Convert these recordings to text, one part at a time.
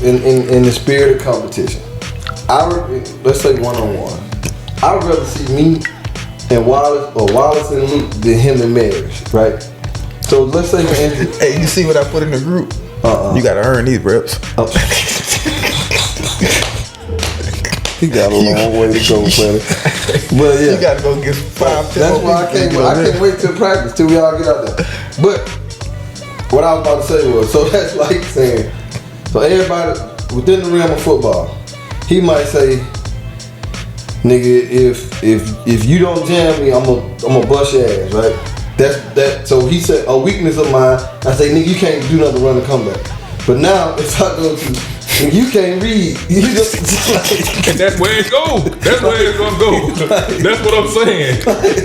in the spirit of competition, let's say 1-on-1. I would rather see me and Wallace or Wallace and Luke than him and Marriage, right? So let's say hey, you see what I put in the group? You gotta earn these reps. He got a long way to go, buddy. But yeah, you gotta go get 5. That's why I can't wait till practice till we all get out there. But what I was about to say was, so that's like saying, so everybody within the realm of football, he might say, nigga, if you don't jam me, I'm gonna bust your ass, right? That. So he said a weakness of mine. I say, nigga, you can't do nothing to run a comeback. But now if I go to, you can't read. You just like, and that's where it goes. That's where it's gonna go. That's what I'm saying.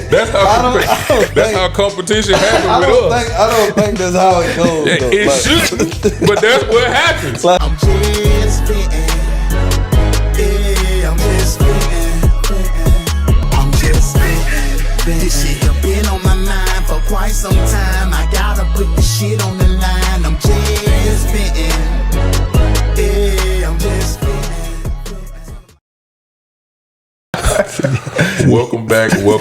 That's how competition happens with us. I don't think that's how it goes. It should, but that's what happens. I'm just fitting. Yeah, I'm just fitting. I'm just fitting. This shit have been on my mind for quite some time. I gotta put the shit on the line. I'm just fitting. Yeah, I'm just fitting. Welcome back all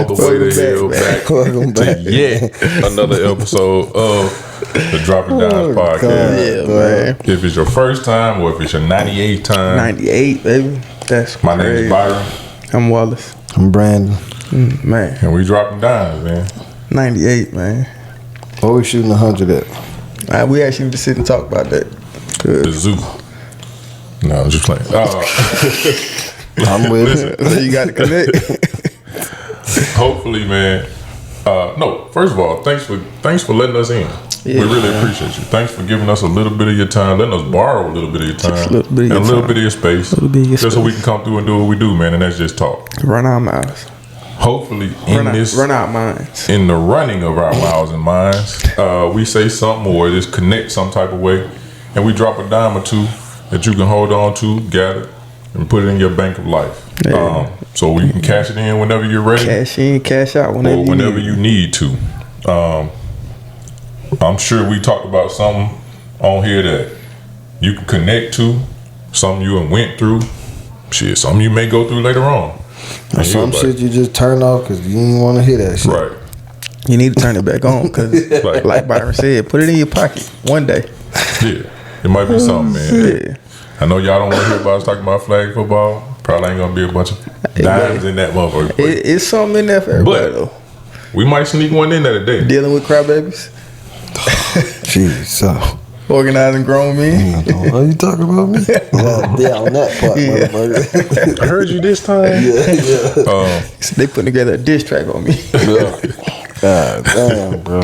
the way to hell back to yet another episode of the Dropping Dymes podcast. Yeah, man. If it's your first time or if it's your 98th time. 98, baby. That's My crazy. name is Byron. I'm Wallace. I'm Brandon. Man. And we dropping dimes, man. 98, man. What we shooting 100 at? We actually need to sit and talk about that. Good. The zoo. No, I'm just playing. I'm with it. So you got to connect. Hopefully, man. No, first of all, thanks for letting us in. Yeah, we really man. appreciate you. Thanks for giving us a little bit of your time, letting us borrow a little bit of your time, Just a little bit of and a your little time. bit of your space, just so we can come through and do what we do, man. And that's just talk. Run our mouths. Hopefully, Run out minds. in the running of our mouths and minds, we say something or just connect some type of way, and we drop a dime or two that you can hold on to, gather, and put it in your bank of life. Yeah. So we can cash it in whenever you're ready. Cash in, cash out Or whenever whenever you you need to. I'm sure we talked about something on here that you can connect to, something you went through, shit, something you may go through later on. Or some shit you just turn off because you didn't want to hear that shit. Right. You need to turn it back on because, like Byron said, put it in your pocket one day. Yeah. It might be something, man. Yeah. I know y'all don't want to hear about us talking about flag football. Probably ain't gonna be a bunch of dimes in that motherfucker. It's something in there for everybody, though. We might sneak one in there today. Dealing with crybabies, Jeez, so. organizing grown men. Are you talking about me? Yeah, on that part, motherfucker. I heard you this time. Yeah. They putting together a diss track on me. God damn, bro.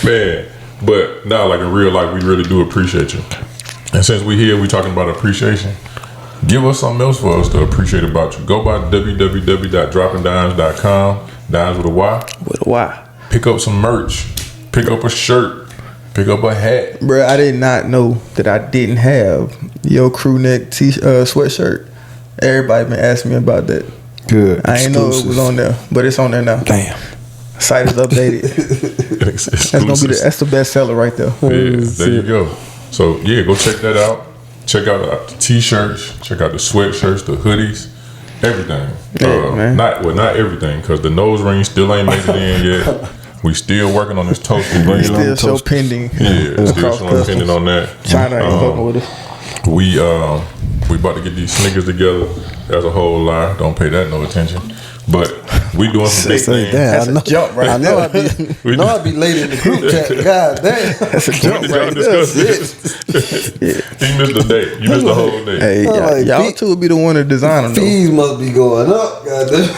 Man, but now, like in real life, we really do appreciate you. And since we here, we talking about appreciation. Give us something else for us to appreciate about you. Go by www.droppingdymes.com. Dimes with a Y. With a Y. Pick up some merch. Pick up a shirt. Pick up a hat. Bro, I did not know that I didn't have your crew neck sweatshirt. Everybody been asking me about that. Good. I ain't know it was on there, but it's on there now. Damn. Site is updated. That's the best seller right there. Yeah, there you go. So yeah, go check that out. Check out the t-shirts. Check out the sweatshirts, the hoodies, everything. Yeah, man. Not everything, because the nose ring still ain't made it in yet. We still working on this toasted grill. Still show pending. Yeah, still showing pending on that. China ain't fucking with us. We about to get these sneakers together. That's a whole lie. Don't pay that no attention. But we doing some big things. That's a jump right I know there. I'd be late in the group chat. God damn. That's a jump When did y'all right there. discuss this? He missed the day. You missed the whole day. Hey, like, y'all two would be the one to design them, though. Fees must be going up. God damn.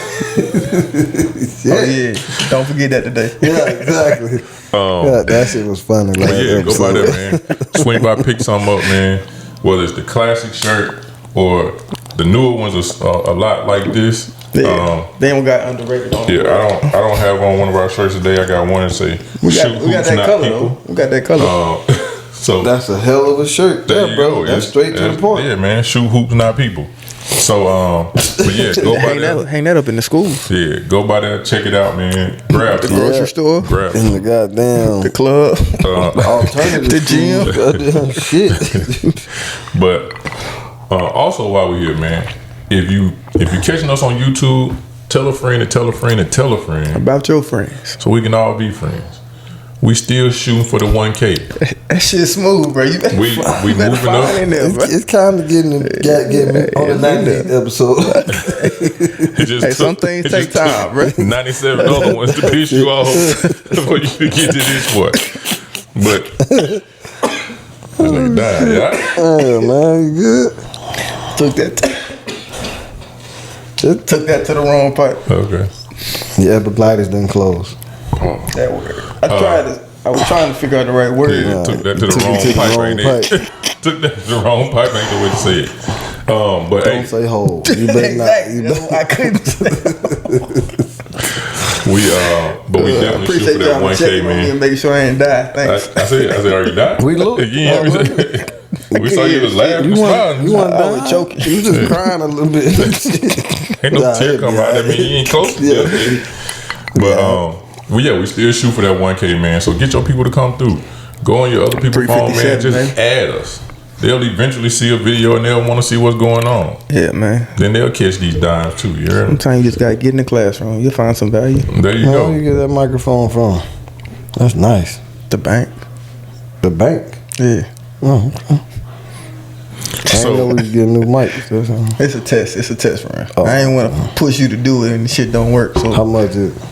Oh, yeah. Don't forget that today. Yeah, exactly. God, that shit was funny. Like, Yeah, go by there, man. Swing by, pick something up, man. Whether it's the classic shirt or the newer ones are a lot like this. Yeah. They don't got underrated on. Yeah, I don't have on one of our shirts today. I got one that say We shoot got hoops, that not color, people. though. We got that color. So That's a hell of a shirt. there Yeah, you bro. go. That's straight to the point. Yeah, man. Shoot hoops, not people. So, but yeah, go by there. Hang that up in the schools. Yeah, go by there, check it out, man. Grab The it. grocery store. Grab In it. the goddamn The club. the alternative The gym. goddamn shit. But also while we're here, man, if you catching us on YouTube, tell a friend to tell a friend to tell a friend, About your friends. so we can all be friends. We still shooting for the 1K. That shit smooth, bro. You better We you better moving find up. in there, bro. It's kind of getting me on the 90th episode. It just Hey, some things it take just took time, bro. 97 other ones to piss you off before you could get to this point. But this nigga died, yeah. Oh man, you good? Took that to the wrong part. Okay. Yeah, but gliders didn't close. That word. I was trying to figure out the right word. Yeah, took that to the Took it wrong to the pipe, wrong ain't it? Took that to the wrong pipe, ain't the way to say it. But Don't hey, say hole. You better not. Exactly. You That's better. why I couldn't say. we definitely shoot Appreciate for that y'all 1K, checking on me man. and make sure I ain't die. Thanks. I said, are you dying? We look. Again, we saw you was laughing, You smiling. want I was choking. You just crying a little bit. Ain't no Nah, tear it come be out. That alright. mean you ain't close to Yeah. it. But we still shoot for that 1K, man. So get your people to come through. Go on your other people's phone, man. 357, Just man. add us. They'll eventually see a video and they'll want to see what's going on. Yeah, man. Then they'll catch these dimes too. You heard me? Sometimes you just gotta get in the classroom. You'll find some value. There you Where you go. get that microphone from? That's nice. The bank. The bank. Yeah. Oh, okay. I didn't know we was getting new mics. That's all. It's a test. It's a test run. Oh. I ain't want to push you to do it and the shit don't work. So How much is it?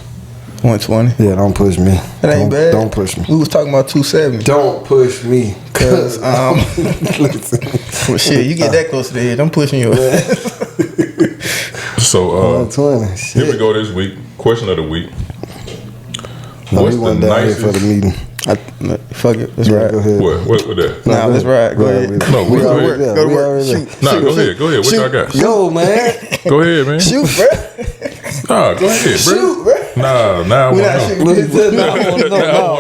120. Yeah, don't push me. That ain't bad. Don't push me. We was talking about 270. Don't push me. Cause Listen. well, shit, you get that close to the edge, I'm pushing you. So 120. Shit. here we go this week. Question of the week. No, What's we the went down here nicest? for the meeting. Fuck it, let's Yeah, ride. go ahead. What that? Nah, let's ride. Go ahead. No, we go already ahead. there. Go to We work. already Shoot. there. Nah, go ahead. Go ahead. What y'all got? Yo, man. Go ahead, man. Shoot, bro. Nah, go ahead, bro. Shoot, bro. Nah, I We want not to shooting know.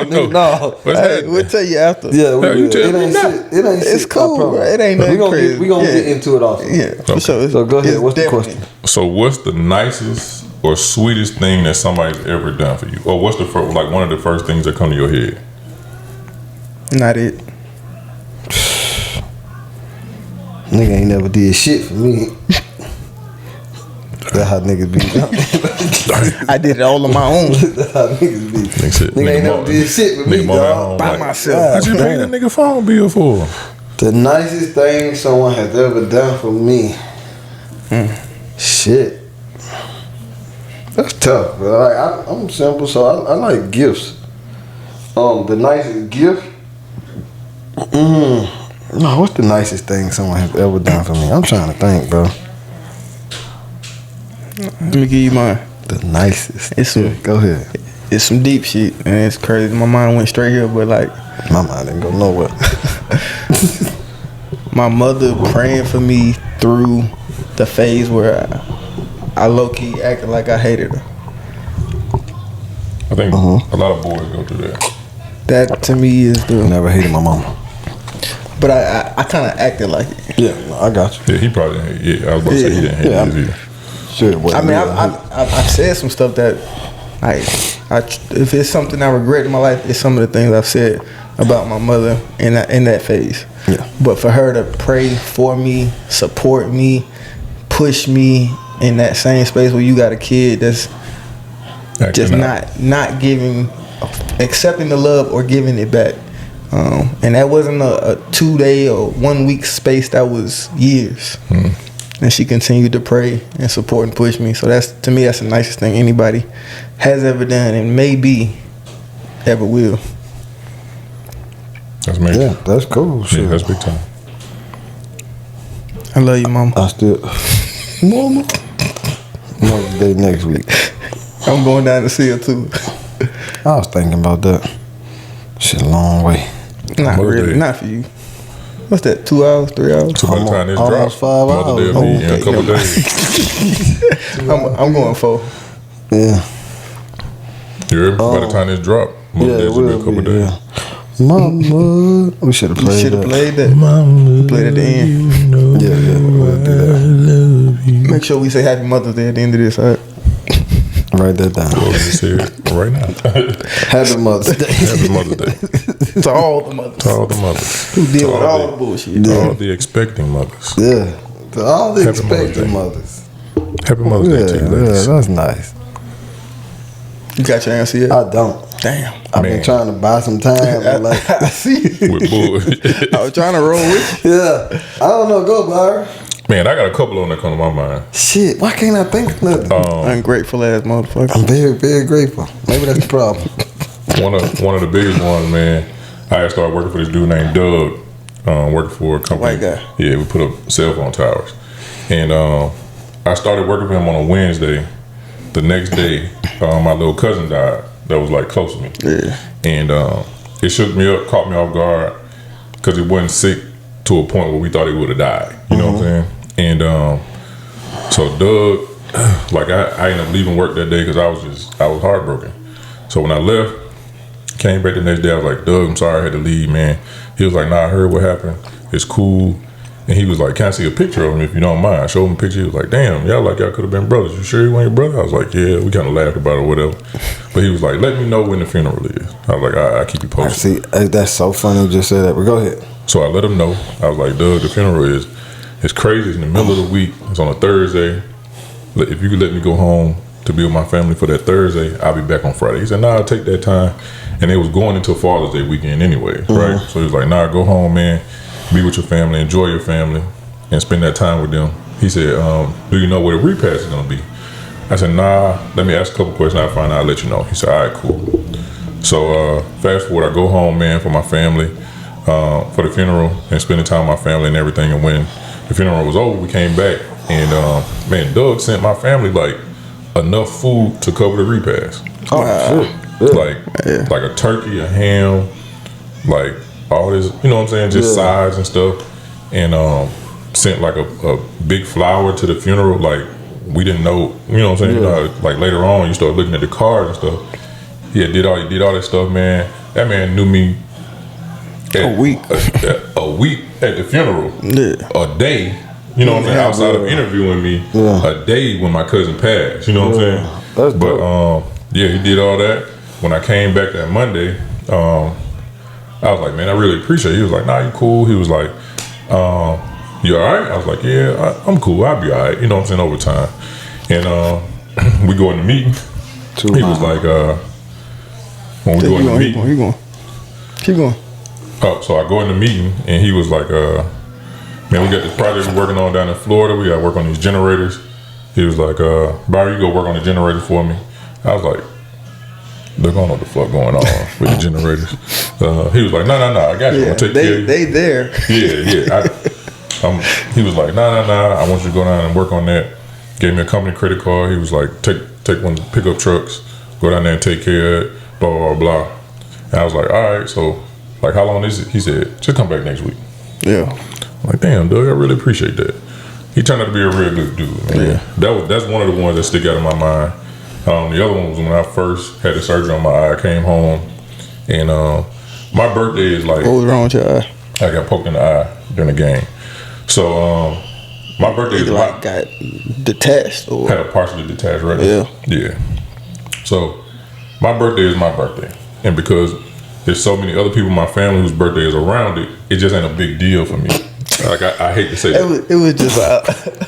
people. No. What's Hey, happening? we'll tell you after. Yeah, we Nah, you will. tell It me ain't now. shit. It ain't It's shit. cool, I promise. bro. It ain't We nothing gonna crazy. we gonna Yeah. get into it also. Yeah, for sure. So go ahead. It's What's the definitely- question? So, what's the nicest or sweetest thing that somebody's ever done for you, or what's the first, like one of the first things that come to your head? Not it. Nigga ain't never did shit for me. That's how niggas be. I did it all on my own. That's how niggas be. Nigga ain't never did shit with me, dog. By myself. What you pay the nigga phone bill for? The nicest thing someone has ever done for me. Shit. That's tough, bro. Like, I'm simple, so I like gifts. The nicest gift. No, what's the nicest thing someone has ever done for me? I'm trying to think, bro. Let me give you mine. The nicest. It's some, Go ahead. it's some deep shit, and it's crazy. My mind went straight here, but like My mind didn't go nowhere. my mother praying for me through the phase where I low key acted like I hated her. I think a lot of boys go through that. That to me is I the. never hated my mama. But I kind of acted like it. Yeah, no, I got you. Yeah, he probably didn't hate. Yeah, I was about to say he didn't hate Yeah, his either. Shit, it wasn't I mean, real. I've said some stuff that, like, if it's something I regret in my life, it's some of the things I've said about my mother in that phase. Yeah. But for her to pray for me, support me, push me in that same space where you got a kid that's just not giving, accepting the love or giving it back. And that wasn't a 2-day or 1 week space. That was years. And she continued to pray and support and push me. So that's, to me, that's the nicest thing anybody has ever done and maybe ever will. That's major. Yeah, that's cool. Yeah, Shit. that's big time. I love you, mama. I still, mama. Mother's Day next week. I'm going down to see her too. I was thinking about that. Shit, a long way. Not Mother's really, Day. not for you. What's that? 2 hours, 3 hours? So by the time this Almost drops, 5 Mother's Day hours. will be in a Okay, couple never days. I'm going 4. Yeah. You heard me? By the time this drop, Mother's Day will be a couple days. Yeah. Mama. We should have played that. Mama. Played at the end. Yeah. We'll do that. Make sure we say Happy Mother's Day at the end of this, alright? Write that down. Well, just say it right now. Happy Mother's Day. Happy Mother's Day. To all the mothers. To all the mothers. Who deal with all the bullshit. To all the expecting mothers. Yeah. To all the Happy Mother's expecting Day. mothers. Happy Mother's Day to you, Yeah, ladies. that's nice. You got your answer yet? I don't. Damn. I've been trying to buy some time. But like, I see. With bull. I was trying to roll with you. yeah. I don't know. Go, Byron. Man, I got a couple on that come to my mind. Shit. Why can't I think of nothing? Ungrateful ass motherfucker. I'm very, very grateful. Maybe that's the problem. One of the biggest ones, man. I had started working for this dude named Doug, working for a company. White guy. Yeah, we put up cell phone towers, and I started working for him on a Wednesday. The next day, my little cousin died. That was like close to me. Yeah. And it shook me up, caught me off guard, because he wasn't sick to a point where we thought he would have died. You know what I'm saying? And so Doug, like I ended up leaving work that day because I was heartbroken. So when I left, came back the next day, I was like, Doug, I'm sorry I had to leave, man. He was like, nah, I heard what happened. It's cool. And he was like, can I see a picture of him if you don't mind? I showed him a picture. He was like, damn, y'all could have been brothers. You sure he wasn't your brother? I was like, yeah. We kind of laughed about it or whatever. But he was like, let me know when the funeral is. I was like, all right, I'll keep you posted. See, that's so funny you just said that. But go ahead. So I let him know. I was like, Doug, the funeral is, it's crazy. It's in the middle of the week. It's on a Thursday. If you could let me go home to be with my family for that Thursday, I'll be back on Friday. He said, nah, I'll take that time. And it was going into Father's Day weekend anyway, right? So he was like, nah, go home, man. Be with your family. Enjoy your family. And spend that time with them. He said, do you know where the repast is going to be? I said, nah, let me ask a couple questions. I'll find out, I'll let you know. He said, all right, cool. So fast forward, I go home, man, for my family, for the funeral, and spending time with my family and everything. And when the funeral was over, we came back. And, man, Doug sent my family, like, enough food to cover the repast. Oh, shit. Like a turkey, a ham, like all this, you know what I'm saying? Just sides and stuff. And sent like a big flower to the funeral. Like, we didn't know, you know what I'm saying? Yeah. Like later on, you start looking at the cards and stuff. He did all that stuff, man. That man knew me A week at the funeral. Yeah. A day. You know what I'm saying? Outside of interviewing me, a day when my cousin passed. You know what I'm saying? That's dope. But he did all that. When I came back that Monday, I was like, man, I really appreciate it. He was like, nah, you cool. He was like, you all right? I was like, yeah, I'm cool. I'll be all right. You know what I'm saying? Over time. And we go in the meeting. He was like, when we go in the meeting. Keep going. Oh, so I go in the meeting and he was like, man, we got this project we're working on down in Florida. We got to work on these generators. He was like, Byron, you go work on the generators for me. I was like, look, I don't know what the fuck going on with the generators. He was like, no, I got you. I'm gonna take care of you. They there. Yeah. He was like, nah, I want you to go down and work on that. Gave me a company credit card. He was like, take one of the pickup trucks, go down there and take care of it, blah, blah, blah. And I was like, all right, so like how long is it? He said, just come back next week. Yeah. I'm like, damn, Doug, I really appreciate that. He turned out to be a real good dude, man. Yeah. That's one of the ones that stick out in my mind. The other one was when I first had the surgery on my eye. I came home and my birthday is like, what was wrong with your eye? I got poked in the eye during the game. So my birthday is like got detached or had a partially detached retina. Yeah. So my birthday is my birthday, and because there's so many other people in my family whose birthday is around it, it just ain't a big deal for me. Like I hate to say that. It was just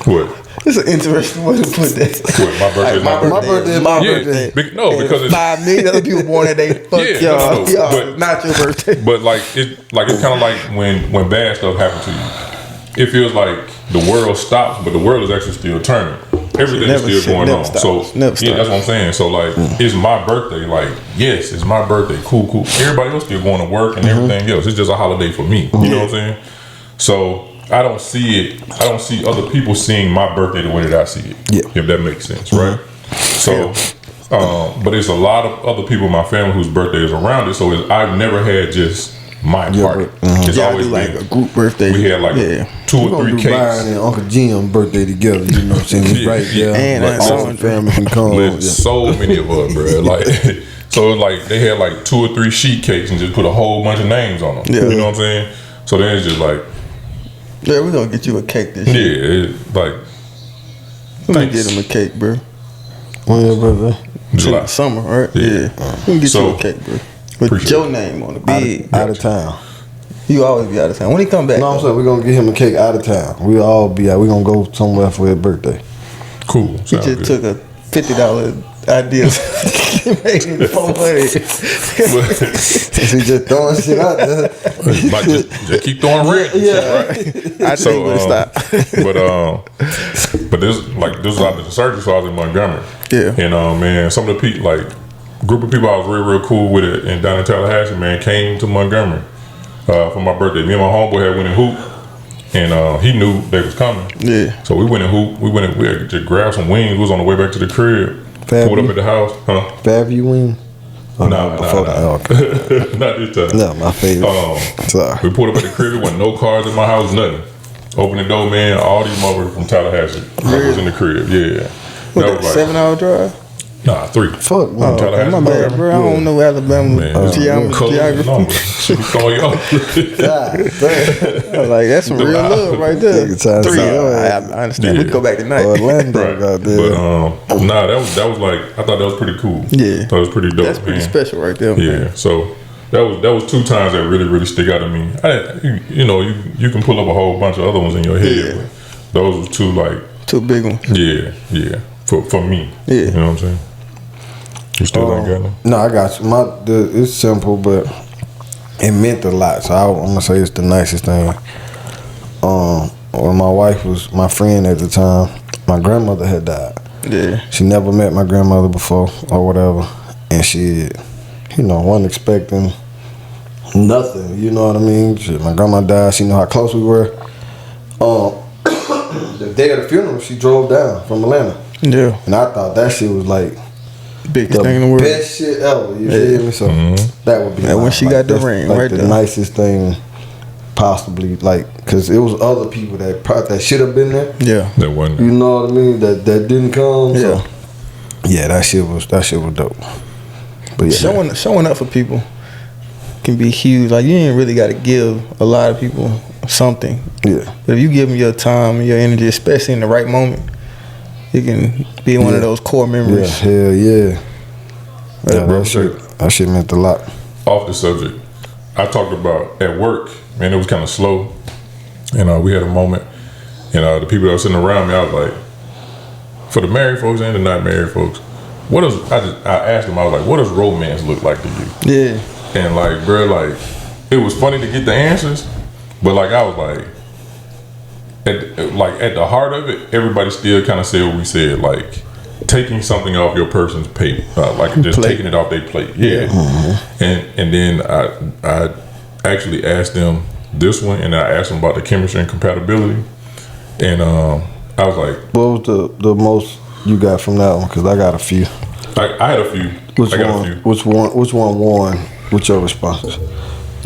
what? It's an interesting way to put that. What, my birthday is my birthday. My birthday is my birthday. Because it's 5 million other people born that day. Fuck y'all. Y'all, but, not your birthday. But it's kind of like when bad stuff happens to you. It feels like the world stops, but the world is actually still turning. Everything is still going on. Stops. So that's what I'm saying. So like, it's my birthday. Like, yes, it's my birthday. Cool. Everybody else still going to work and everything else. It's just a holiday for me. You know what I'm saying? So I don't see it. I don't see other people seeing my birthday the way that I see it. Yeah. If that makes sense, right? So, but there's a lot of other people in my family whose birthday is around it. So I've never had just my party. It's always do like been a group birthday. We had like 2 or 3 cakes. Byron and Uncle Jim's birthday together. You know what I'm saying? It's right there. And like all the family can come. There's so many of us, bro. Like So it's like they had like 2 or 3 sheet cakes and just put a whole bunch of names on them. Yeah. You know what I'm saying? So then it's just like, Yeah, we're gonna get you a cake this year. yeah, it's like, Let me thanks. get him a cake, bro. When your birthday? July. Summer, right? Yeah. We can get So, you a cake, bro. With appreciate your it. name on it. Big. Out of town. You always be out of town. When he come back, No, I'm though, saying we're gonna get him a cake out of town. We all be out. We're gonna go somewhere for his birthday. Cool. he Sounds just good. took a $50 idea. Made it $400. He just throwing shit out there. Like just keep throwing rent. Yeah. I think we'll stop. But this was out of the surgery, so I was in Montgomery. Yeah. And man, some of the people, like group of people I was real cool with it, and down in Tallahassee, man, came to Montgomery for my birthday. Me and my homeboy had went and hoop, and he knew they was coming. Yeah. So we went and hoop. We had just grabbed some wings. We was on the way back to the crib. Pulled up at the house, huh? Fairview wing? Oh, Nah. Okay. Not this time. No, my favorite. Sorry. We pulled up at the crib. There wasn't no cars in my house, nothing. Open the door, man. All these motherfuckers from Tallahassee was in the crib. Yeah. What, that 7-hour drive? 3. Fuck, no. Tallahassee, My bad, bro. I don't know Alabama geography. She be throwing you off. God damn. I was like, that's some real love right there. Nigga trying to 3. say, I understand. We Yeah. can go back tonight. Orlando Right. out there. But that was like, I thought that was pretty cool. Yeah. That was pretty dope. That's pretty man. special right there. Man. Yeah. So that was 2 times that really stick out to me. You can pull up a whole bunch of other ones in your head. Yeah. But those was 2 like, 2 big ones. yeah. For me. Yeah. You know what I'm saying? You still ain't got them? No, I got you. It's simple, but it meant a lot. So I'm gonna say it's the nicest thing. When my wife was my friend at the time, my grandmother had died. Yeah. She never met my grandmother before or whatever, and she, wasn't expecting nothing. You know what I mean? My grandma died. She knew how close we were. The day of the funeral, she drove down from Atlanta, Yeah. and I thought that shit was like Biggest the thing in the world. best shit ever. You feel me? So that would be. And when mine. she got the that's ring like right the there. nicest thing, possibly. Because it was other people that should have been there. Yeah. That wasn't. You know what I mean? That didn't come. Yeah. So, yeah, that shit was dope. But yeah, Showing up for people can be huge. Like, you ain't really got to give a lot of people something. yeah. But if you give them your time and your energy, especially in the right moment, it can be one of those core Yeah, memories. hell yeah. Yeah, bro, that shit meant a lot. Off the subject, I talked about at work, man, it was kind of slow. And we had a moment, and the people that were sitting around me, I was like, for the married folks and the not married folks, I asked them, I was like, what does romance look like to you? Yeah. And like, bro, like, it was funny to get the answers, but like, I was like, at the heart of it, everybody still kind of said what we said, like taking something off your person's plate, like just taking it off their plate. Yeah. Mm-hmm. And then I actually asked them this one, and I asked them about the chemistry and compatibility, and I was like, What was the most you got from that one? Because I got a few. I had a few. Which one won with your responses?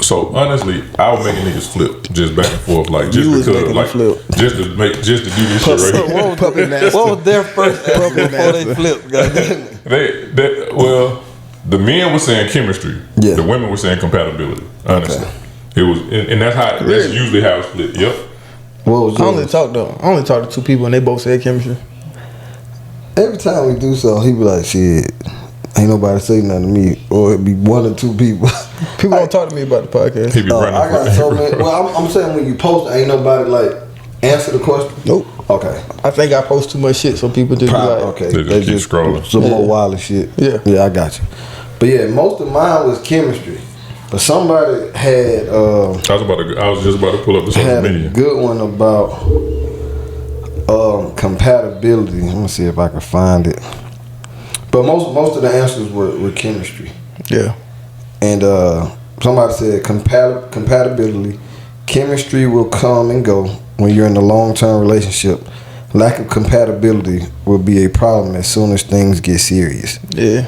So honestly, I was making niggas flip just back and forth, like just You was because, making like them flip. just to do this shit right here. Puppet master. What was their first answer before they flipped? Goddamn. Well, the men were saying chemistry. Yeah. The women were saying compatibility. Honestly, it was, and that's usually how it's split. Yep. What was I only yours? talked to 2 people and they both said chemistry. Every time we do so, he be like, shit, ain't nobody say nothing to me. Or it'd be 1 or 2 people. People don't talk to me about the podcast. He be running. I got so many. Well, I'm saying when you post, ain't nobody like answer the question. Nope. Okay. I think I post too much shit, so people just be like, Okay. They just keep scrolling. Some more wild shit. Yeah. Yeah, I got you. But yeah, most of mine was chemistry. But somebody had I was just about to pull up the social had a media. good one about compatibility. Let me see if I can find it. But most of the answers were chemistry. yeah. And somebody said compatibility, chemistry will come and go when you're in a long-term relationship. Lack of compatibility will be a problem as soon as things get serious. Yeah.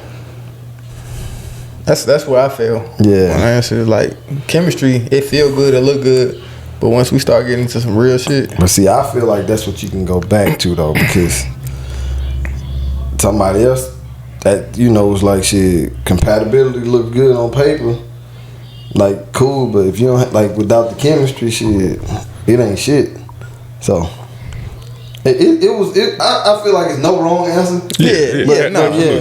That's where I feel. Yeah. My answer is like chemistry, it feel good, it look good. But once we start getting into some real shit. But see, I feel like that's what you can go back to though, because somebody else that it's like shit. Compatibility look good on paper, like cool, but if you don't like without the chemistry, shit, it ain't shit. So. I feel like it's no wrong answer.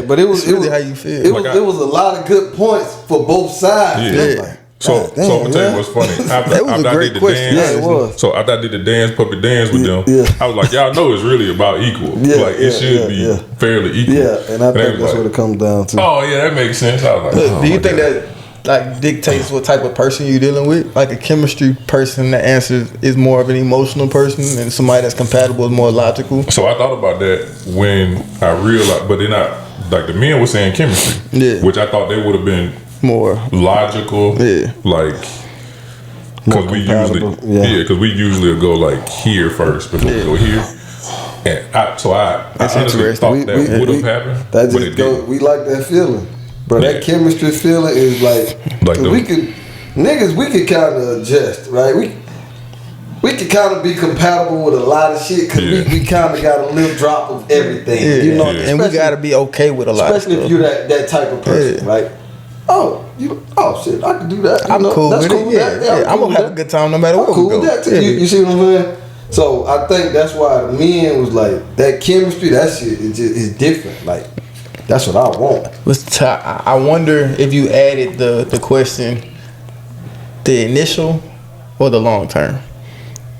But it was really how you feel. It was a lot of good points for both sides. Yeah. So I'm gonna tell you what's funny. That was a great question. Dance, yeah, it was. So after I did the puppet dance with them, I was like, y'all know it's really about equal. Like it should be fairly equal. Yeah, and I think that's what it comes down to. Oh yeah, that makes sense. I was like, do you think that like dictates what type of person you're dealing with? Like a chemistry person that answers is more of an emotional person, and somebody that's compatible is more logical. So I thought about that when I realized, but then like the men were saying chemistry, which I thought they would have been more logical, like because we usually go like here first before we go here. And I honestly thought that would have happened. That just we like that feeling. Bro, that chemistry feeling is like we could kind of adjust, right? We could kind of be compatible with a lot of shit because we kind of got a little drop of everything, and we got to be okay with a lot. Especially if you're that type of person, right? Oh shit, I can do that. I'm cool with it. I'm gonna have a good time no matter where we go. Cool with that too. You see what I'm saying? So I think that's why the men was like that chemistry. That shit is different. Like. That's what I want. I wonder if you added the question, the initial or the long term.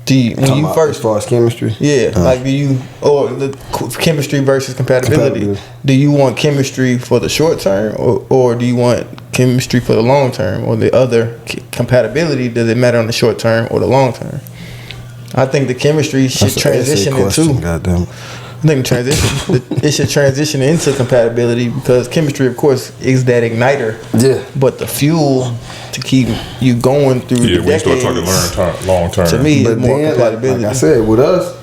When you first, as far as chemistry, like or the chemistry versus compatibility? Do you want chemistry for the short term, or do you want chemistry for the long term, or the other compatibility? Does it matter on the short term or the long term? I think the chemistry should transition into. Goddamn. I think it should transition into compatibility because chemistry, of course, is that igniter. Yeah. But the fuel to keep you going through the decades, when you start talking long term. To me, it's more compatibility. Like I said, with us,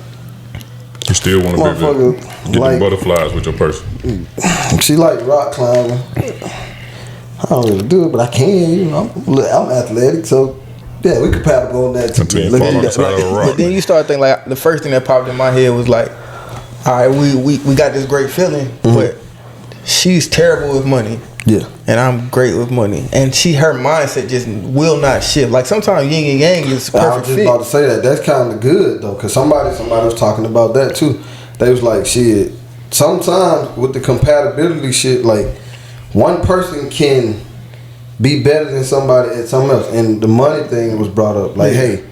you still want to be get the butterflies with your person. She like rock climbing. I don't really do it, but I can. I'm athletic, so. Yeah, we compatible on that too. Until you fall on the side of a rock. But then you start thinking like the first thing that popped in my head was like, all right, we got this great feeling, but she's terrible with money. Yeah. And I'm great with money. And her mindset just will not shift. Like sometimes yin and yang is perfect. I was just about to say that. That's kind of good though, because somebody was talking about that too. They was like, shit, sometimes with the compatibility shit, like one person can be better than somebody at something else. And the money thing was brought up. Like, hey,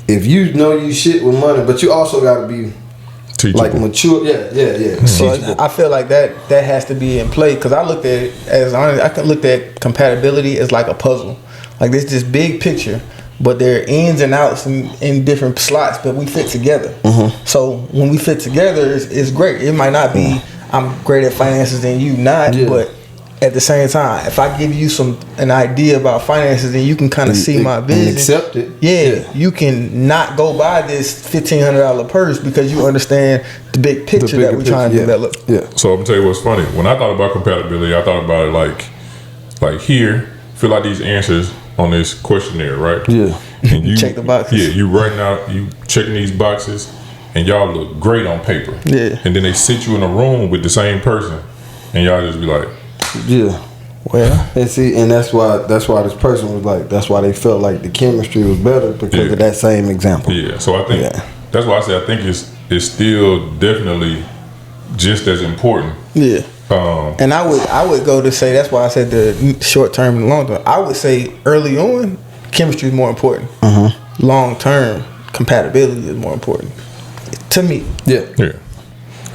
if you know you shit with money, but you also got to be teachable. Like mature, yeah. So I feel like that has to be in play because I looked at it as I can look at compatibility as like a puzzle. Like there's this big picture, but there are ins and outs in different slots, but we fit together. So when we fit together, it's great. It might not be I'm great at finances and you not, but at the same time, if I give you an idea about finances, then you can kind of see my vision. And accept it. Yeah, you can not go buy this $1,500 purse because you understand the big picture that we're trying to develop. Yeah. So I'm gonna tell you what's funny. When I thought about compatibility, I thought about it like here, fill out these answers on this questionnaire, right? Yeah. And you check the boxes. Yeah, you writing out, you checking these boxes, and y'all look great on paper. Yeah. And then they sit you in a room with the same person, and y'all just be like. Yeah. Well, and see, and that's why this person was like, that's why they felt like the chemistry was better because of that same example. Yeah. So I think that's why I say I think it's still definitely just as important. Yeah. And I would go to say that's why I said the short term and long term. I would say early on, chemistry is more important. Long term, compatibility is more important to me. Yeah. Yeah.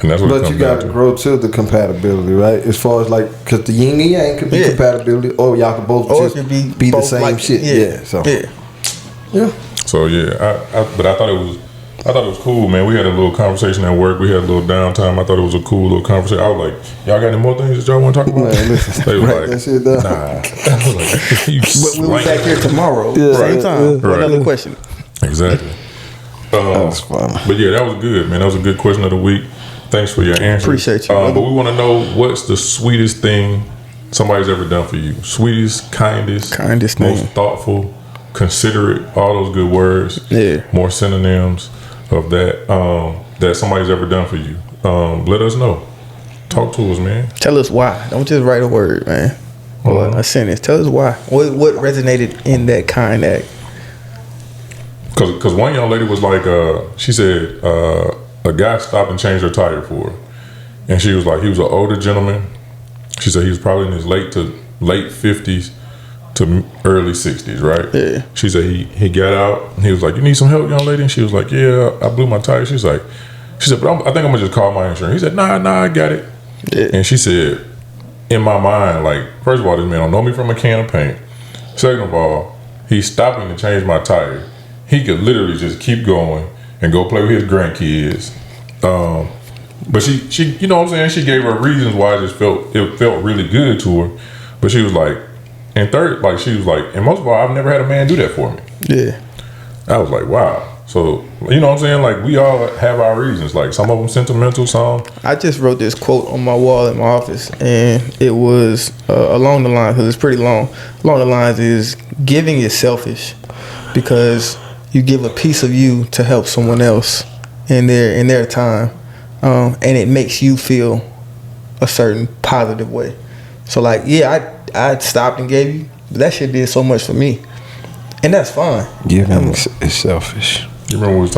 And that's what but you got to grow to the compatibility, right? As far as like, because the yin and yang could be compatibility, or y'all could both just be the same like, shit. Yeah. So. Yeah. So but I thought it was cool, man. We had a little conversation at work. We had a little downtime. I thought it was a cool little conversation. I was like, y'all got any more things that y'all want to talk about? Man, listen, they were like, that shit down. Nah. I was like, but we'll be back here tomorrow, same time. Another question. Exactly. That was fun. But yeah, that was good, man. That was a good question of the week. Thanks for your answer. Appreciate you. But we want to know what's the sweetest thing somebody's ever done for you. Sweetest, kindest most thoughtful, considerate, all those good words. Yeah. More synonyms of that that somebody's ever done for you. Let us know. Talk to us, man. Tell us why. Don't just write a word, man. Or a sentence. Tell us why. What resonated in that kind act? Because one young lady was like, she said a guy stopped and changed her tire for her. And she was like, he was an older gentleman. She said he was probably in his late 50s to early 60s, right? Yeah. She said he got out and he was like, you need some help, young lady? And she was like, yeah, I blew my tire. She said, but I think I'm going to just call my insurance. He said, nah, I got it. Yeah. And she said, in my mind, like, first of all, this man don't know me from a can of paint. Second of all, he's stopping to change my tire. He could literally just keep going and go play with his grandkids. But she, you know what I'm saying? She gave her reasons why it felt really good to her. But she was like, and third, like, she was like, and most of all, I've never had a man do that for me. Yeah. I was like, wow. So, you know what I'm saying? Like, we all have our reasons. Like, some of them sentimental, some. I just wrote this quote on my wall in my office, and it was along the line, because it's pretty long. Along the lines is, giving is selfish because you give a piece of you to help someone else in their time, and it makes you feel a certain positive way. So, like, yeah, I stopped and gave you, but that shit did so much for me, and that's fine. Giving is selfish. You remember when I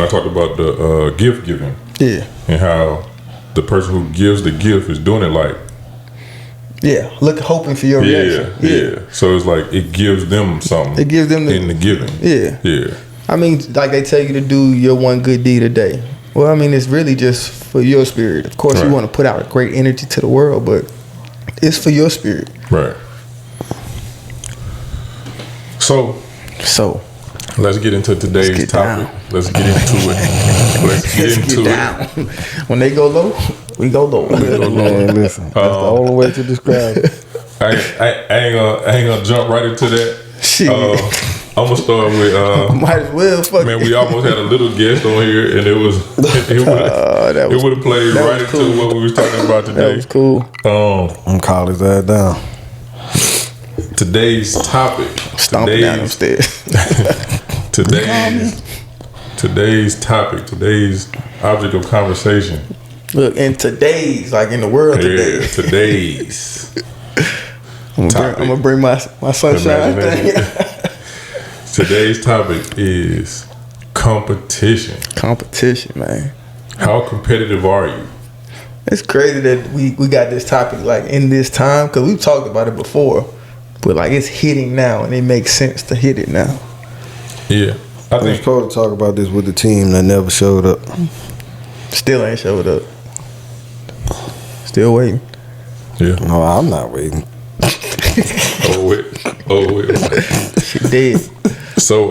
talked about the gift giving? Yeah. And how the person who gives the gift is doing it like, yeah, hoping for your reaction. Yeah. So it's like it gives them something. It gives them in the giving. Yeah. I mean, like they tell you to do your one good deed a day. Well, I mean, it's really just for your spirit. Of course, you want to put out a great energy to the world, but it's for your spirit. Right. So let's get into today's topic. Let's get into it. Let's get into it. When they go low, we go low. Man, listen, that's the only way to describe it. I ain't gonna jump right into that. Shit. I'm gonna start with. Might as well. Fuck man, we almost had a little guest on here, and it would have played right into what we was talking about today. That was cool. I'm calling his ass down. Today's topic. Stomping down them stairs. Today's topic. Today's object of conversation. Look, in today's, like in the world today. Yeah, today's. I'm gonna bring my sunshine thing. Today's topic is competition. Competition, man. How competitive are you? It's crazy that we got this topic like in this time, because we've talked about it before, but like it's hitting now, and it makes sense to hit it now. Yeah, I was supposed to talk about this with the team that never showed up. Still ain't showed up. Still waiting. Yeah. No, I'm not waiting. Oh wait. She dead. So,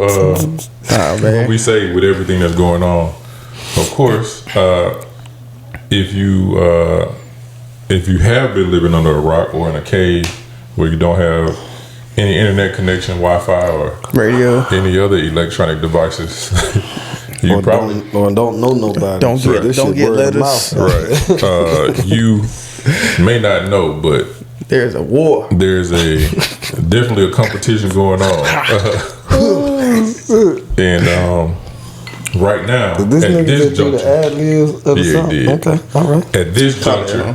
man. what we say with everything that's going on, of course, if you have been living under a rock or in a cave where you don't have any internet connection, Wi-Fi, or radio, any other electronic devices, you probably don't know nobody. Don't get letters. Right. You may not know, but there's a war. There's definitely a competition going on. And right now, at this juncture, did. Okay, all right. At this juncture,